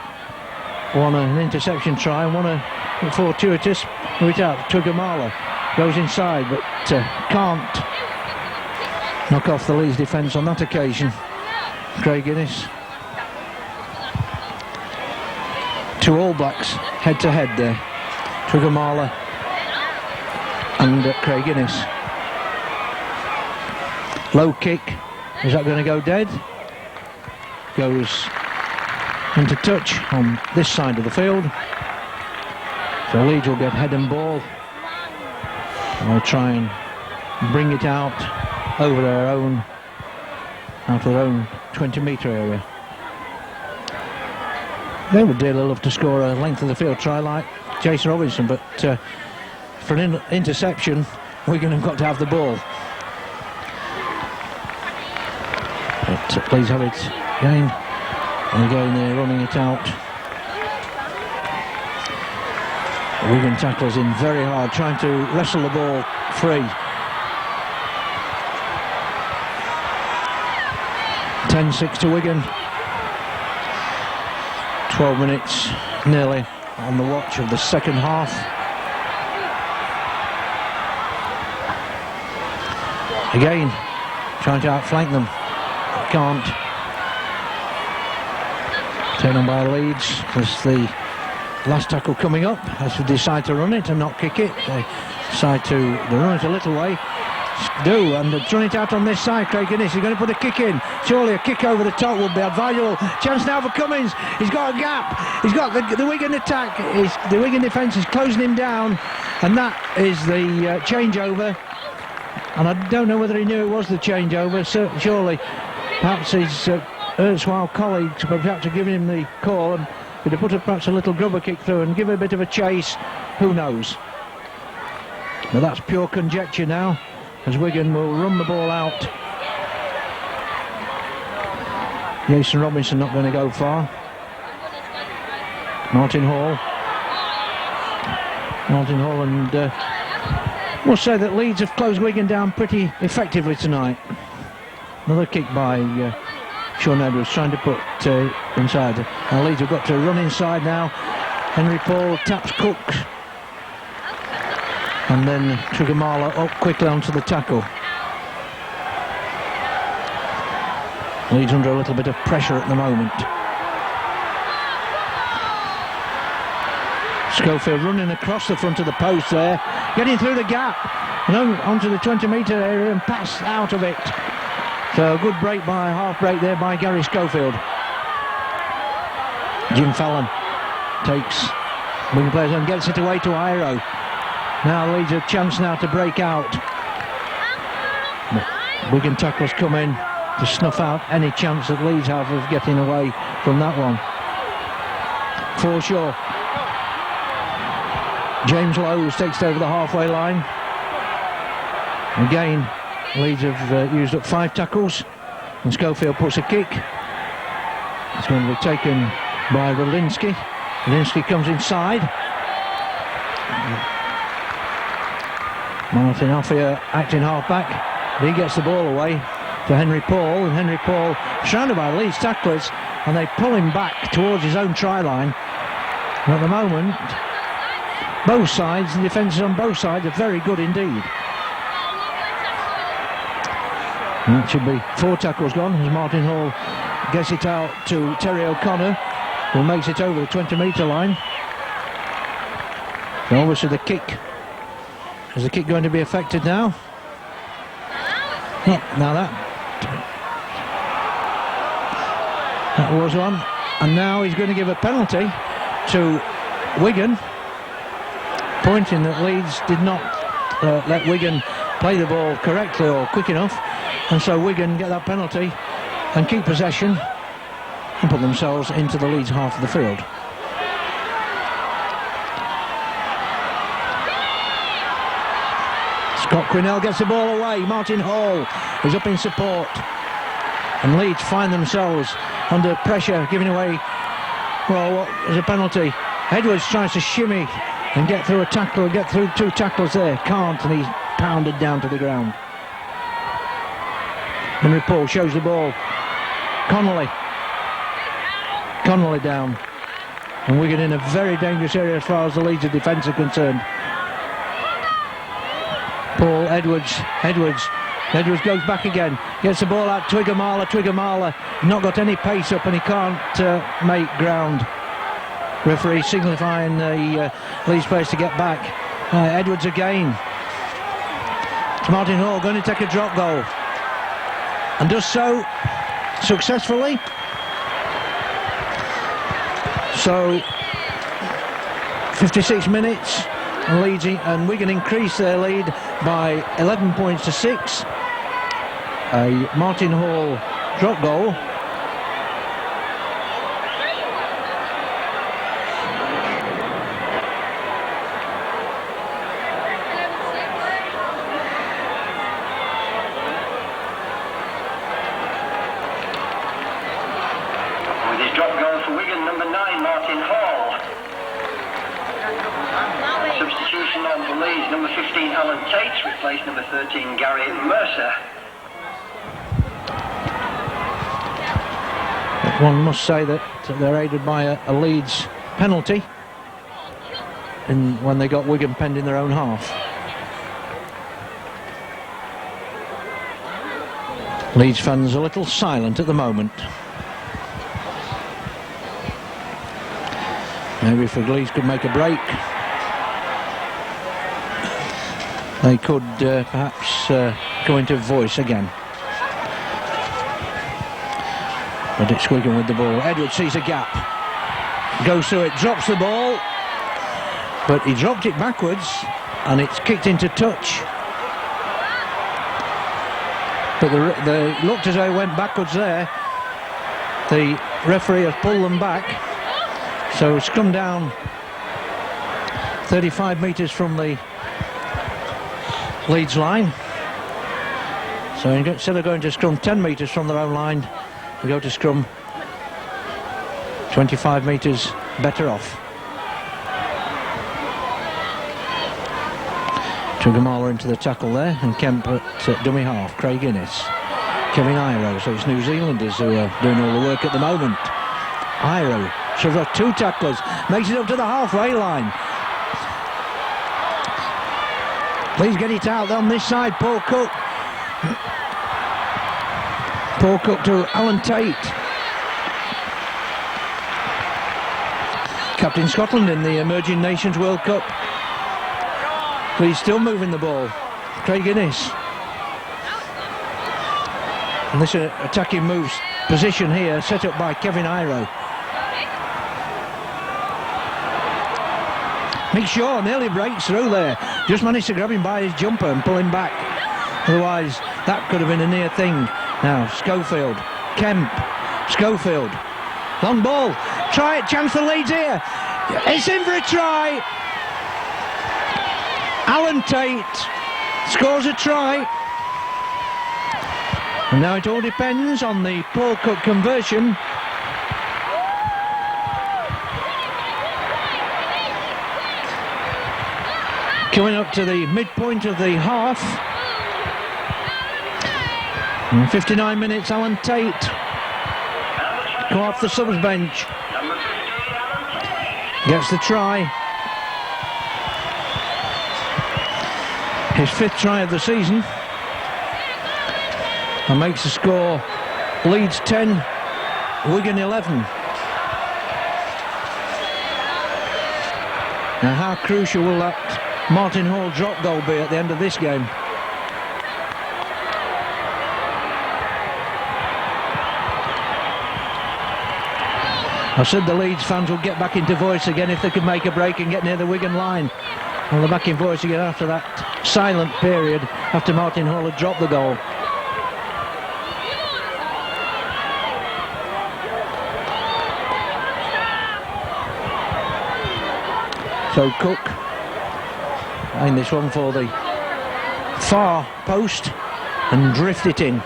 Speaker 1: one an interception try and one a fortuitous. Move it out, Twigamala goes inside but can't knock off the Leeds defence on that occasion. Craig Innes. 2 All Blacks head to head there, Twigamala and Craig Innes. Low kick, is that going to go dead? Goes into touch on this side of the field, so Leeds will get head and ball, and they'll try and bring it out over their own, out of their own 20-metre area. They would dearly love to score a length of the field try like Jason Robinson, but for an interception Wigan have got to have the ball. But Leeds have it again, and again they're running it out. Wigan tackles in very hard, trying to wrestle the ball free. 10-6 to Wigan. 12 minutes nearly on the watch of the second half. Again, trying to outflank them. Can't. Taken on by Leeds, because the last tackle coming up, as they decide to run it and not kick it, they decide to run it a little way. Do, and run it out on this side. Craig Innes is going to put a kick in. Surely a kick over the top would be valuable. Chance now for Cummings. He's got a gap. He's got the Wigan attack. The Wigan defence is closing him down, and that is the changeover. And I don't know whether he knew it was the changeover. Surely, perhaps his erstwhile colleagues perhaps have given him the call, and Could have put perhaps a little grubber kick through and give it a bit of a chase. Who knows? But that's pure conjecture now, as Wigan will run the ball out. Jason Robinson not going to go far. Martin Hall, and we'll say that Leeds have closed Wigan down pretty effectively tonight. Another kick by Sean Edwards, trying to put inside. Now Leeds have got to run inside now. Henry Paul taps Cook, and then Trigamala up quickly onto the tackle. Leeds under a little bit of pressure at the moment. Schofield running across the front of the post there, getting through the gap and onto the 20-metre area and passed out of it. So a good break by, half break there by Gary Schofield. Jim Fallon takes Wigan players and gets it away to Iro. Now Leeds a chance now to break out. But Wigan tacklers come in to snuff out any chance that Leeds have of getting away from that one. Forshaw. James Lowe takes it over the halfway line. Again, Leeds have used up 5 tackles, and Schofield puts a kick. It's going to be taken by Rolinski. Rolinski comes inside. Martin Offier acting half-back. He gets the ball away to Henry Paul, and Henry Paul surrounded by Leeds tacklers, and they pull him back towards his own try line. And at the moment, both sides, the defences on both sides are very good indeed. And that should be 4 tackles gone as Martin Hall gets it out to Terry O'Connor, who makes it over the 20-metre line. So obviously the kick, is the kick going to be affected now? Yeah, now that was one, and now he's going to give a penalty to Wigan, pointing that Leeds did not let Wigan play the ball correctly or quick enough, and so Wigan get that penalty and keep possession and put themselves into the Leeds half of the field. Scott Quinnell gets the ball away. Martin Hall is up in support, and Leeds find themselves under pressure, giving away, well, what was a penalty. Edwards tries to shimmy and get through a tackle, get through 2 tackles there, can't, and he's pounded down to the ground. Henry Paul shows the ball. Connolly down, and Wigan in a very dangerous area as far as the Leeds defence are concerned. Paul, Edwards goes back again, gets the ball out, Twiggamala not got any pace up, and he can't make ground. Referee signifying the Leeds players to get back. Edwards again. It's Martin Hall going to take a drop goal, and does so successfully. So 56 minutes, and Leeds and Wigan increase their lead by 11 points to 6. A Martin Hall drop goal.
Speaker 2: Number 13, Gary Mercer.
Speaker 1: One must say that they're aided by a Leeds penalty when they got Wigan penned in their own half. Leeds fans a little silent at the moment. Maybe if the Leeds could make a break, they could perhaps go into voice again. But it's Wigan with the ball. Edwards sees a gap, goes through it, drops the ball, but he dropped it backwards and it's kicked into touch. But they looked as though it went backwards there. The referee has pulled them back, So scrum down 35 metres from the Leeds line. So instead of going to scrum 10 metres from their own line, we go to scrum 25 metres better off. Tugamala into the tackle there, and Kemp at dummy half. Craig Innes, Kevin Iro. So it's New Zealanders who are doing all the work at the moment. Iro shoves off 2 tacklers, makes it up to the halfway line. Please get it out on this side. Paul Cook. Paul Cook to Alan Tate. Captain Scotland in the Emerging Nations World Cup. But he's still moving the ball. Craig Innes. And this attacking moves position here, set up by Kevin Iro. Mick Shaw nearly breaks through there. Just managed to grab him by his jumper and pull him back. Otherwise, that could have been a near thing. Now, Schofield, Kemp, Schofield. Long ball. Try it, chance for Leeds here. It's in for a try. Alan Tate scores a try. And now it all depends on the Paul Cook conversion. Coming up to the midpoint of the half. In 59 minutes, Alan Tate come off the subs bench. Gets the try. His 5th try of the season. And makes the score Leeds 10, Wigan 11. Now how crucial will that Martin Hall drop goal be at the end of this game? I said the Leeds fans would get back into voice again if they could make a break and get near the Wigan line. Well, they're back in voice again after that silent period after Martin Hall had dropped the goal. So Cook in this one for the far post and drift it in.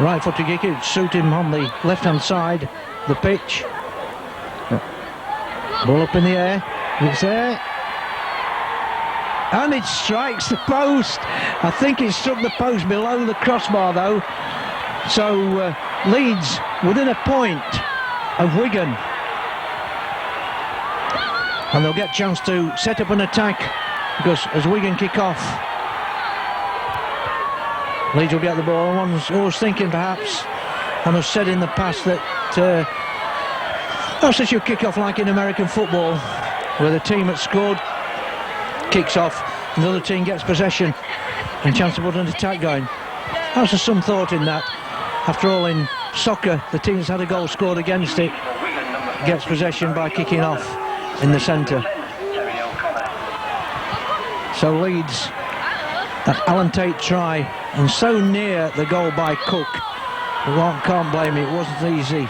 Speaker 1: Right-footed kick, it'd suit him on the left-hand side, the pitch. Ball up in the air, it's there. And it strikes the post. I think it struck the post below the crossbar though. So Leeds within a point of Wigan. And they'll get a chance to set up an attack because as Wigan kick off, Leeds will get the ball. I was thinking perhaps, and I've said in the past that perhaps they should kick off like in American football, where the team that scored kicks off and the other team gets possession and chance to put an attack going. Perhaps there's some thought in that. After all, in soccer, the team that's had a goal scored against it gets possession by kicking off in the centre. So Leeds, that Alan Tate try, and so near the goal by Cook. One can't blame it, it wasn't easy.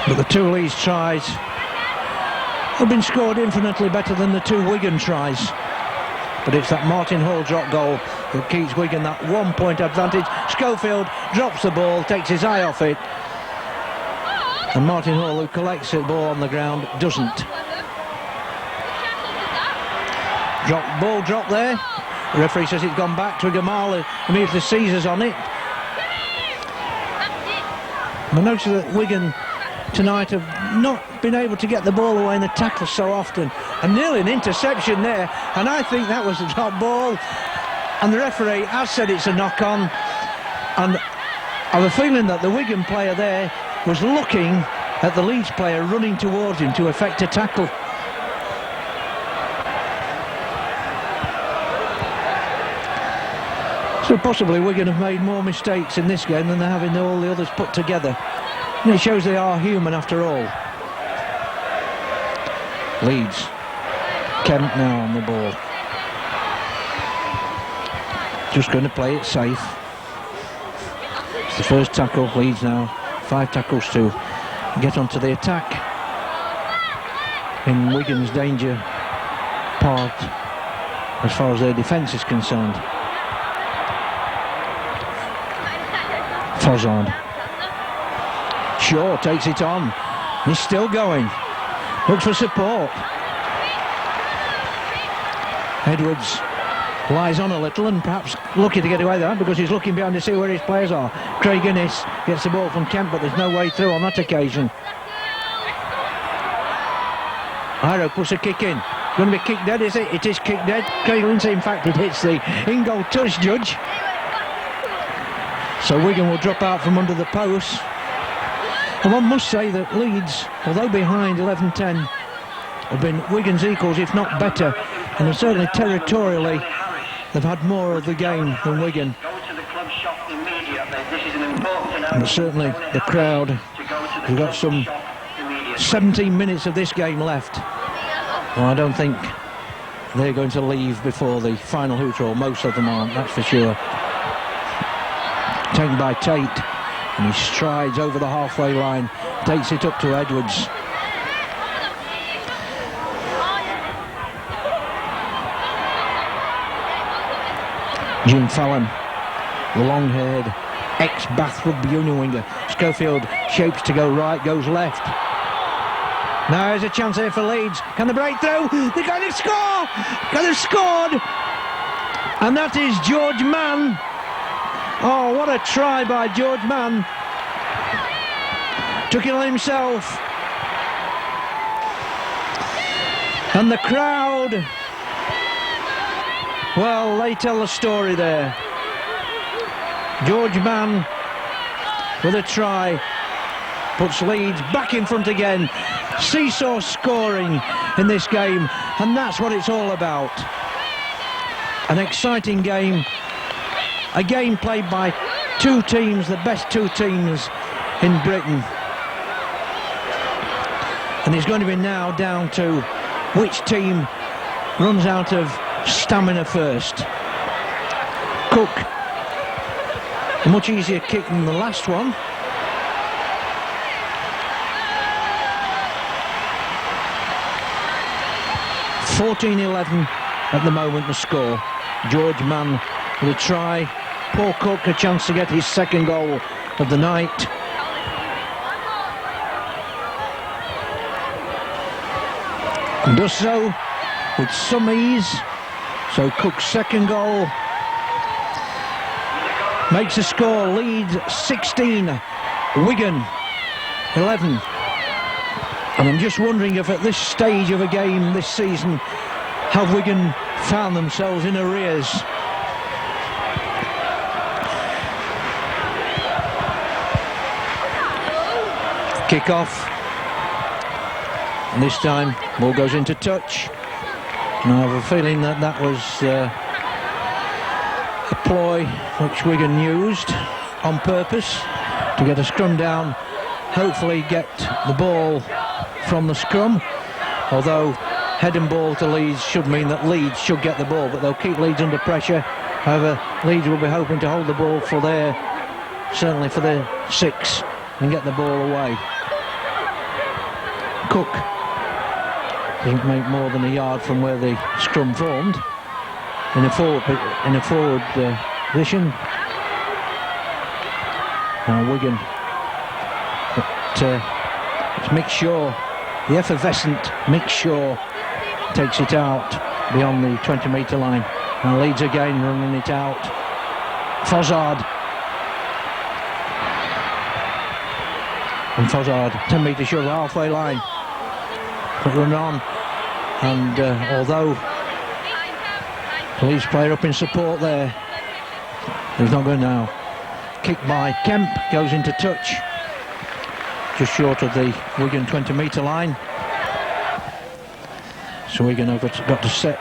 Speaker 1: But the 2 Leeds tries have been scored infinitely better than the 2 Wigan tries. But it's that Martin Hall drop goal that keeps Wigan that 1 point advantage. Schofield drops the ball, takes his eye off it. And Martin Hall, who collects the ball on the ground, doesn't. Ball drop there. The referee says it's gone back. Tugamala immediately seizes on it. I notice that Wigan tonight have not been able to get the ball away in the tackles so often. And nearly an interception there. And I think that was a drop ball. And the referee has said it's a knock-on. And I have a feeling that the Wigan player there was looking at the Leeds player running towards him to effect a tackle. So possibly Wigan have made more mistakes in this game than they have in all the others put together. And it shows they are human after all. Leeds. Kemp now on the ball. Just going to play it safe. The first tackle, Leeds now 5 tackles to get onto the attack in Wigan's danger part as far as their defence is concerned. Fozzard. Shaw takes it on. He's still going. Looks for support. Edwards lies on a little and perhaps lucky to get away with that because he's looking behind to see where his players are. Craig Innes gets the ball from Kemp, but there's no way through on that occasion. Iro puts a kick in. Going to be kicked dead, is it? It is kicked dead. Craig Lindsay, in fact, it hits the in-goal touch judge. So Wigan will drop out from under the post. And one must say that Leeds, although behind 11-10, have been Wigan's equals, if not better, and certainly territorially they've had more of the game than Wigan. And certainly the crowd, we've got some 17 minutes of this game left. Well, I don't think they're going to leave before the final hooter, or most of them aren't, that's for sure. Taken by Tate, and he strides over the halfway line, takes it up to Edwards. Jim Fallon, the long-haired ex-Bath Rugby Union winger. Schofield shapes to go right, goes left. Now there's a chance here for Leeds. Can they break through? They're going to score! They've scored! And that is George Mann. Oh, what a try by George Mann. Took it on himself. And the crowd, well, they tell the story there. George Mann with a try puts Leeds back in front again. Seesaw scoring in this game, and that's what it's all about. An exciting game, a game played by two teams, the best two teams in Britain. And it's going to be now down to which team runs out of stamina first. Cook, a much easier kick than the last one. (14-11) at the moment the score. George Mann with a try. Paul Cook a chance to get his second goal of the night. And does so with some ease. So Cook's second goal makes a score. Leeds 16, Wigan 11. And I'm just wondering if at this stage of a game this season have Wigan found themselves in arrears. Kick off. And this time ball goes into touch. And I have a feeling that that was a ploy which Wigan used on purpose to get a scrum down, hopefully get the ball from the scrum, although head and ball to Leeds should mean that Leeds should get the ball, but they'll keep Leeds under pressure. However, Leeds will be hoping to hold the ball for their, certainly for their 6, and get the ball away. Cook doesn't make more than a yard from where the scrum formed in a forward position. Now Wigan, but it's Mick Shaw, the effervescent Mick Shaw, takes it out beyond the 20-metre line, and Leeds again running it out. Fozzard, and Fozzard 10 metres short of the halfway line. But run on, and although Leeds player up in support there, he's not going now. Kick by Kemp, goes into touch, just short of the Wigan 20-metre line. So Wigan have got to set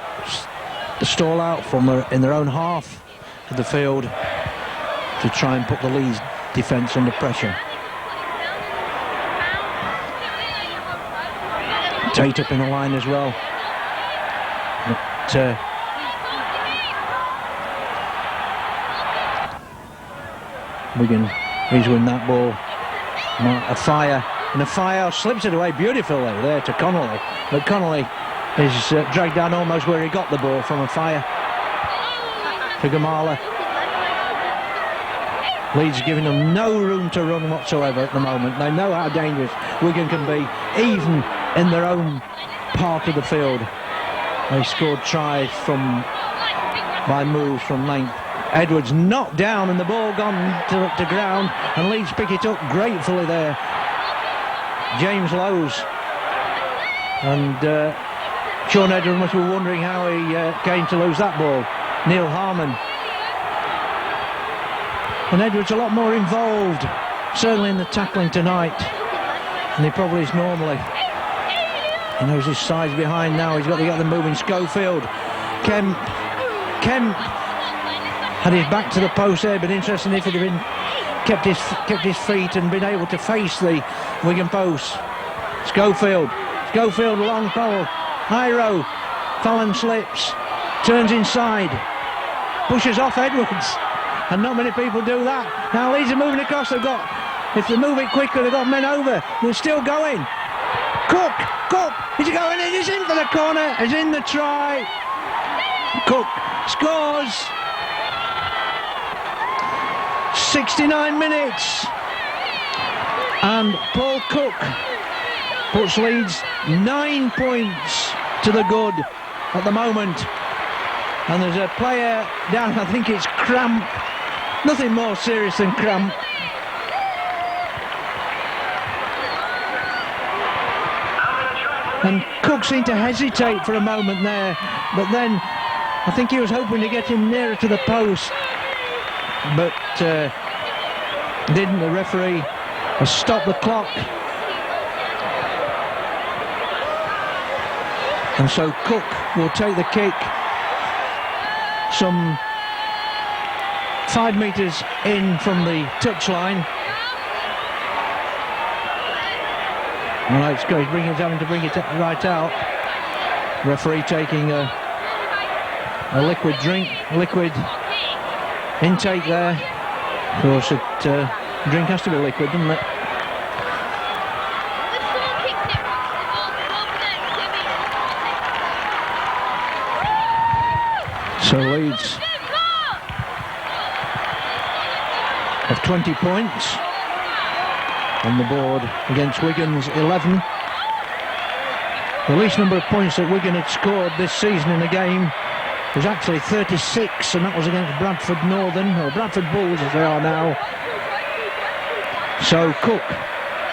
Speaker 1: the stall out from in their own half of the field to try and put the Leeds defence under pressure. Tate up in the line as well. But Wigan He's win that ball. A fire. And a fire slips it away beautifully there to Connolly. But Connolly is dragged down almost where he got the ball from a fire. To Gamala. Leeds giving them no room to run whatsoever at the moment. They know how dangerous Wigan can be, even in their own part of the field. They scored tries by moves from length. Edwards knocked down and the ball gone to ground, and Leeds pick it up gratefully there. James Lowes and Sean Edwards must be wondering how he came to lose that ball. Neil Harmon. And Edwards a lot more involved, certainly in the tackling tonight, than he probably is normally. He knows his side's behind now. He's got to get them moving. Schofield. Kemp had his back to the post there, but interesting if he'd have been kept his feet and been able to face the Wigan post. Schofield long pole. Iro. Fallon slips. Turns inside. Pushes off Edwards. And not many people do that. Now Leeds are moving across. If they move it quicker, they've got men over. They're still going. Cook, he's going in, he's in for the corner, he's in the try. Cook scores. 69 minutes. And Paul Cook puts Leeds 9 points to the good at the moment. And there's a player down, I think it's cramp. Nothing more serious than cramp. And Cook seemed to hesitate for a moment there, but then I think he was hoping to get him nearer to the post, but didn't. The referee has stopped the clock, and so Cook will take the kick some 5 metres in from the touchline. Well, it's good. He's having to bring it right out. Referee taking a liquid intake there. Of course, drink has to be liquid, doesn't it? So Leeds have 20 points on the board against Wigan's 11. The least number of points that Wigan had scored this season in a game was actually 36, and that was against Bradford Northern, or Bradford Bulls as they are now. So Cook,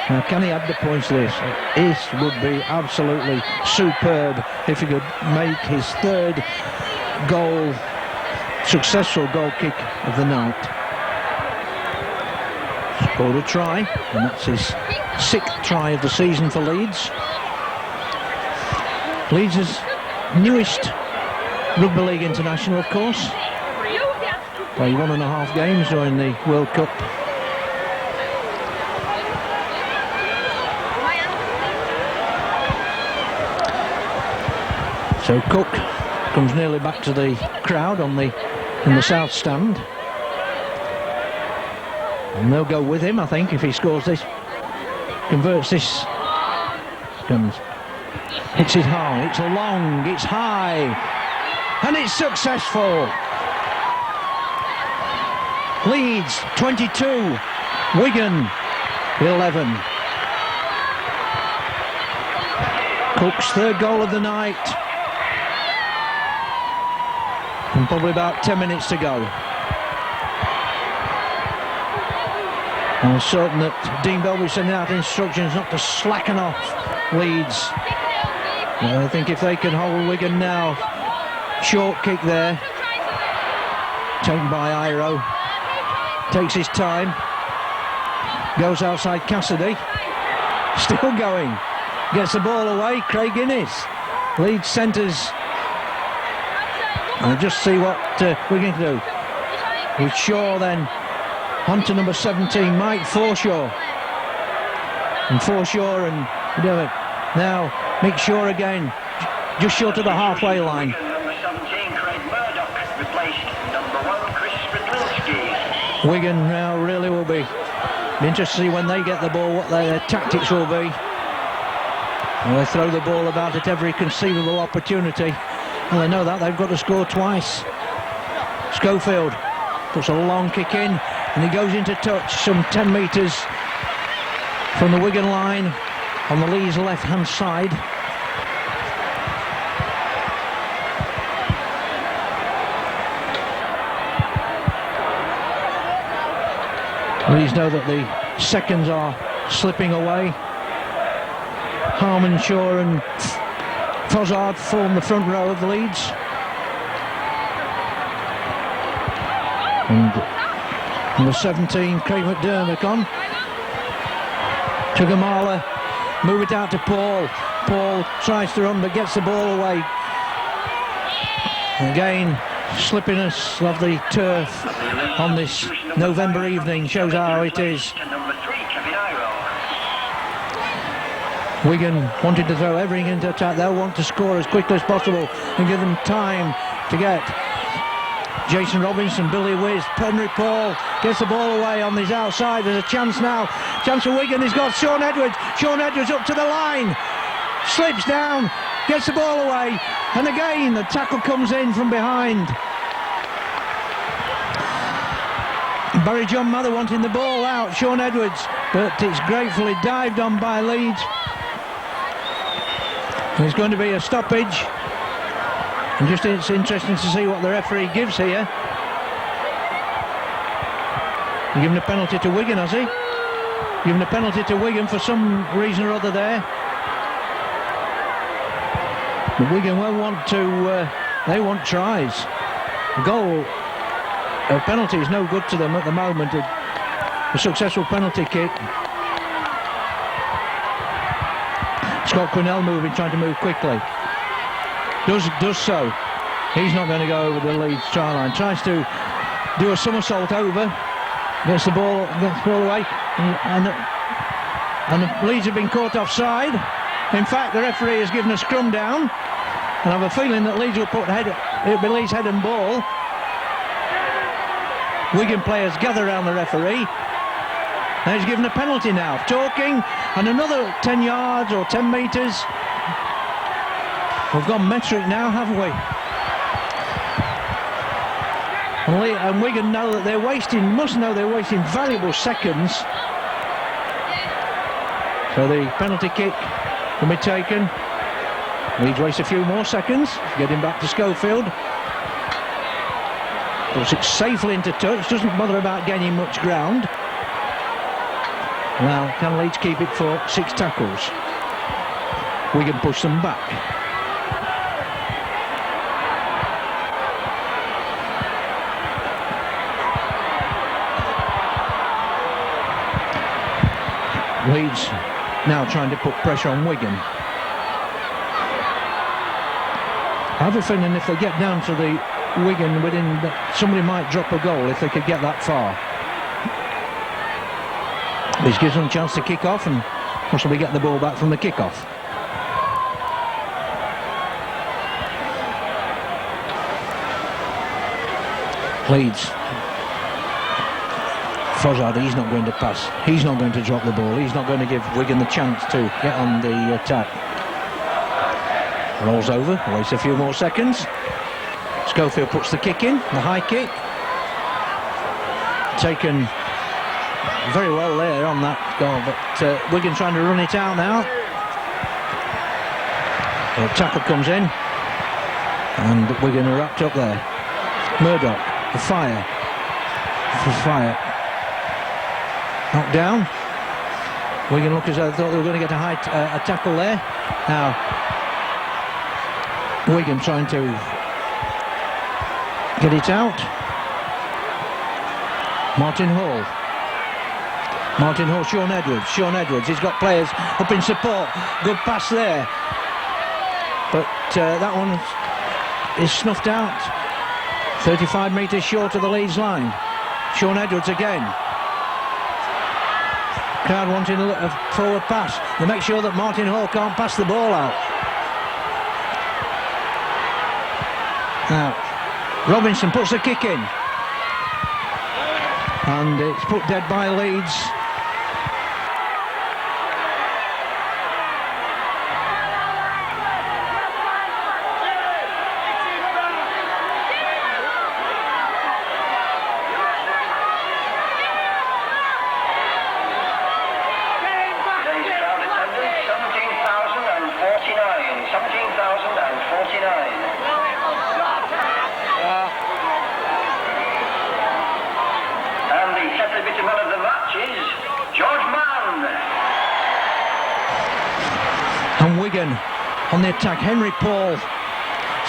Speaker 1: now can he add the points to this? This would be absolutely superb if he could make his third successful goal kick of the night. Scored a try, and that's his 6th try of the season for Leeds. Leeds is newest Rugby League international, of course. Played 1.5 games during the World Cup. So Cook comes nearly back to the crowd in the south stand. And they'll go with him, I think, if he scores this, converts this. Hits it hard, it's long, it's high, and it's successful. Leeds 22, Wigan 11. Cook's third goal of the night. And probably about 10 minutes to go. I'm certain that Dean Belbridge sending out instructions not to slacken off Leeds. I think if they can hold Wigan now, short kick there, taken by Iro, takes his time, goes outside Cassidy, still going, gets the ball away, Craig Innes, Leeds centres, and just see what Wigan can do. With Shaw then, onto number 17, Mike Forshaw. And Forshaw and now Mick Shaw again, just short of the halfway line.
Speaker 2: Number 17, Craig Murdoch, replaced number 1, Chris Spitlinski.
Speaker 1: Wigan now really will be Be interested to see when they get the ball what their tactics will be. And they throw the ball about at every conceivable opportunity. Well, they know that they've got to score twice. Schofield puts a long kick in, and he goes into touch some 10 metres from the Wigan line on the Leeds left-hand side. Leeds know that the seconds are slipping away. Harmon, Shaw and Fozzard form the front row of the Leeds. And number 17, Craig McDermott on. Tugamala, move it out to Paul. Paul tries to run but gets the ball away. Again, slippiness of the turf on this November evening shows how it is. Wigan wanted to throw everything into attack. They'll want to score as quickly as possible and give them time to get Jason Robinson, Billy Wiz, Henry Paul gets the ball away on his outside. There's a chance now. Chance for Wigan. He's got Sean Edwards. Sean Edwards up to the line. Slips down. Gets the ball away. And again, the tackle comes in from behind. Barry John Mather wanting the ball out. Sean Edwards. But it's gratefully dived on by Leeds. There's going to be a stoppage. And just it's interesting to see what the referee gives here. He's given a penalty to Wigan, has he? Given a penalty to Wigan for some reason or other there. But Wigan will want to, they want tries. A penalty is no good to them at the moment. A successful penalty kick. Scott Quinnell moving, trying to move quickly. Does so. He's not going to go over the Leeds try line. Tries to do a somersault over. Gets the ball away. And the Leeds have been caught offside. In fact, the referee has given a scrum down. And I have a feeling that Leeds will it'll be Leeds head and ball. Wigan players gather around the referee. And he's given a penalty now. Talking, and another 10 yards or 10 metres. We've gone metric now, haven't we? And Wigan know that must know they're wasting valuable seconds. So the penalty kick can be taken. Leeds waste a few more seconds, getting back to Schofield. Puts it safely into touch, doesn't bother about gaining much ground. Now, can Leeds keep it for 6 tackles? Wigan push them back. Leeds now trying to put pressure on Wigan. I have a feeling if they get down to the Wigan somebody might drop a goal if they could get that far. This gives them a chance to kick off and possibly get the ball back from the kick-off. Leeds. Fozzard, he's not going to pass. He's not going to drop the ball. He's not going to give Wigan the chance to get on the attack. Rolls over, waits a few more seconds. Schofield puts the kick in, the high kick. Taken very well there on that goal, but Wigan trying to run it out now. The tackle comes in, and Wigan are wrapped up there. Murdoch, the fire. Knocked down. Wigan look as though they thought they were going to get a tackle there. Now, Wigan trying to get it out. Martin Hall, Sean Edwards, he's got players up in support. Good pass there. But that one is snuffed out. 35 metres short of the Leeds line. Sean Edwards again. Crowd wanting a forward pass. They make sure that Martin Hall can't pass the ball out. Now, Robinson puts the kick in. And it's put dead by Leeds.
Speaker 2: celebrated man of the match is George Mann.
Speaker 1: And Wigan on the attack. Henry Paul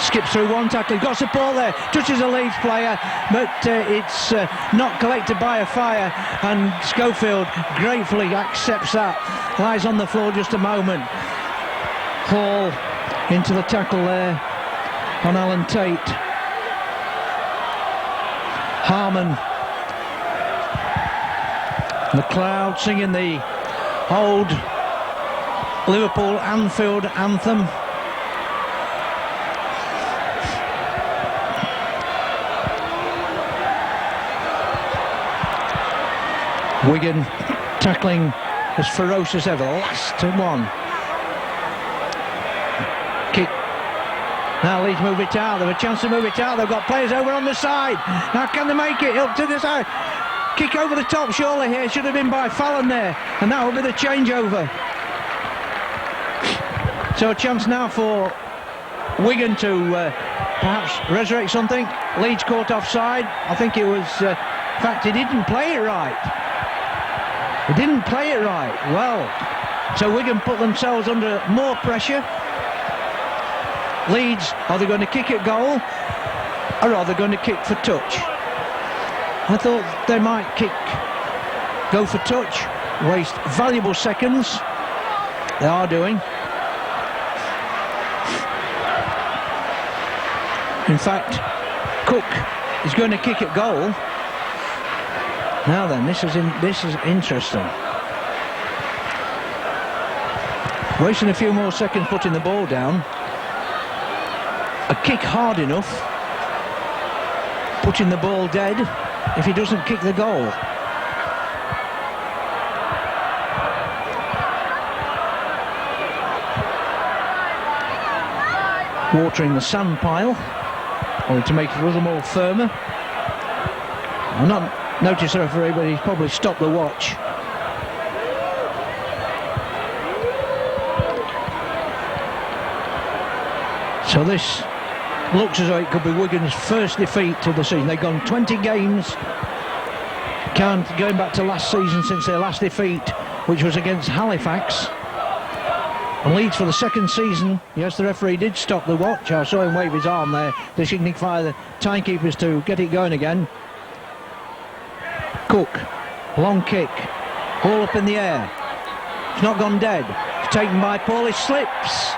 Speaker 1: skips through one tackle. He got support there. Touches a Leeds player, but it's not collected by a fire. And Schofield gratefully accepts that. Lies on the floor just a moment. Hall into the tackle there on Alan Tate. Harmon. McLeod singing the old Liverpool Anfield anthem. Wigan tackling as ferocious ever. Last one. Kick. Now Leeds move it out. They have a chance to move it out. They've got players over on the side. Now can they make it up to the side? Kick over the top surely here. Should have been by Fallon there. And that will be the changeover. So a chance now for Wigan to perhaps resurrect something. Leeds caught offside. I think it was... in fact, he didn't play it right. He didn't play it right. Well, so Wigan put themselves under more pressure. Leeds, are they going to kick at goal? Or are they going to kick for touch? I thought they might go for touch, waste valuable seconds. They are doing. In fact, Cook is going to kick at goal. Now then, this is interesting. Wasting a few more seconds putting the ball down. A kick hard enough, putting the ball dead if he doesn't kick the goal. Watering the sand pile, only to make it a little more firmer. I'm not noticed the referee, but he's probably stopped the watch. So this looks as though it could be Wigan's first defeat of the season. They've gone 20 games, going back to last season since their last defeat, which was against Halifax. And Leeds for the second season. Yes, the referee did stop the watch. I saw him wave his arm there to signify the timekeepers to get it going again. Cook, long kick, all up in the air. It's not gone dead. It's taken by Paul. He slips.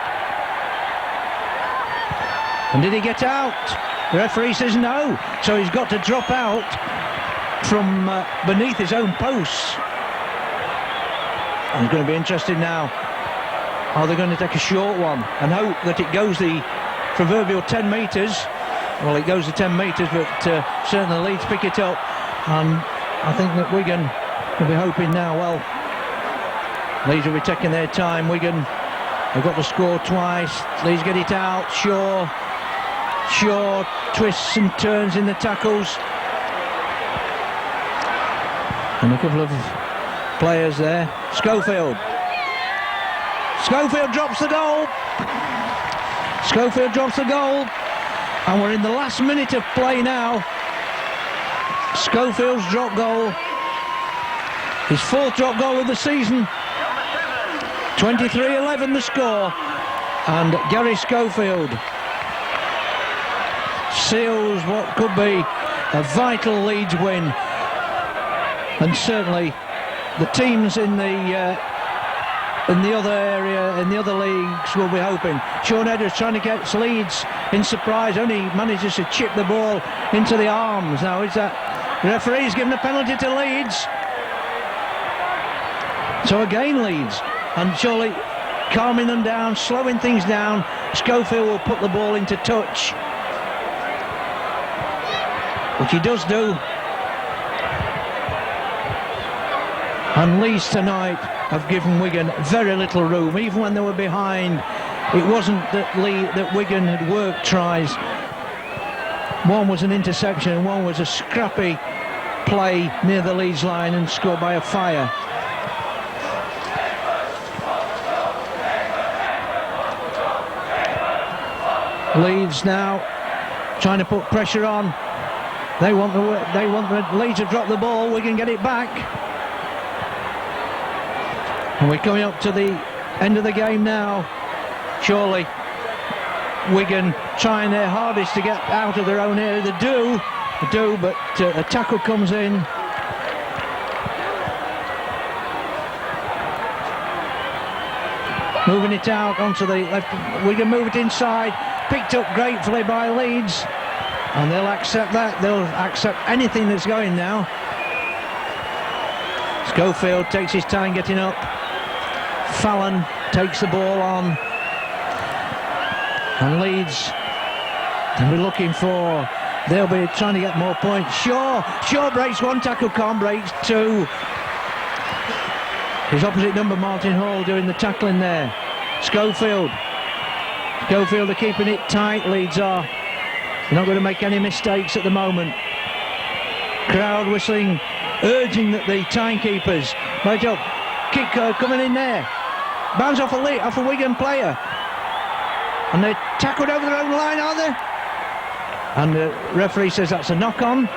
Speaker 1: And did he get out? The referee says no. So he's got to drop out from beneath his own posts. And it's going to be interesting now. Are they going to take a short one and hope that it goes the proverbial 10 metres? Well, it goes the 10 metres, but certainly Leeds pick it up. And I think that Wigan will be hoping now, well, Leeds will be taking their time. Wigan have got to score twice. Leeds get it out. Shaw twists and turns in the tackles. And a couple of players there. Schofield drops the goal. Schofield drops the goal. And we're in the last minute of play now. Schofield's drop goal. His fourth drop goal of the season. 23-11 the score. And Gary Schofield seals what could be a vital Leeds win. And certainly the teams in the other area, in the other leagues, will be hoping. Sean Edwards trying to get Leeds in surprise, only manages to chip the ball into the arms. Now is that the referee's given a penalty to Leeds. So again Leeds, and surely calming them down, slowing things down. Schofield will put the ball into touch, which he does do. And Leeds tonight have given Wigan very little room. Even when they were behind, it wasn't that Wigan had worked tries. One was an interception and one was a scrappy play near the Leeds line and scored by a fire. Leeds now trying to put pressure on. They want the Leeds to drop the ball. We can get it back. And we're coming up to the end of the game now. Surely Wigan trying their hardest to get out of their own area. They do, but a tackle comes in. Moving it out onto the left. Wigan move it inside. Picked up gratefully by Leeds. And they'll accept that. They'll accept anything that's going now. Schofield takes his time getting up. Fallon takes the ball on. And Leeds will be looking for... They'll be trying to get more points. Shaw breaks one tackle, Con breaks two. His opposite number, Martin Hall, doing the tackling there. Schofield are keeping it tight, Leeds are. They're not going to make any mistakes at the moment. Crowd whistling, urging that the timekeepers. Right up, kick coming in there. Bounce off a Wigan player. And they're tackled over their own line, are they? And the referee says that's a knock-on.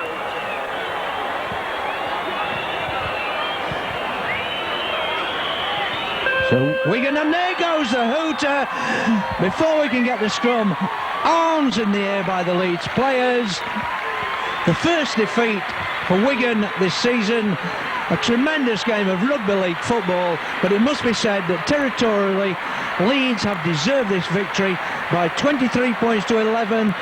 Speaker 1: So Wigan, and there goes the hooter. Before we can get the scrum, arms in the air by the Leeds players. The first defeat for Wigan this season. A tremendous game of rugby league football, but it must be said that territorially Leeds have deserved this victory by 23 points to 11.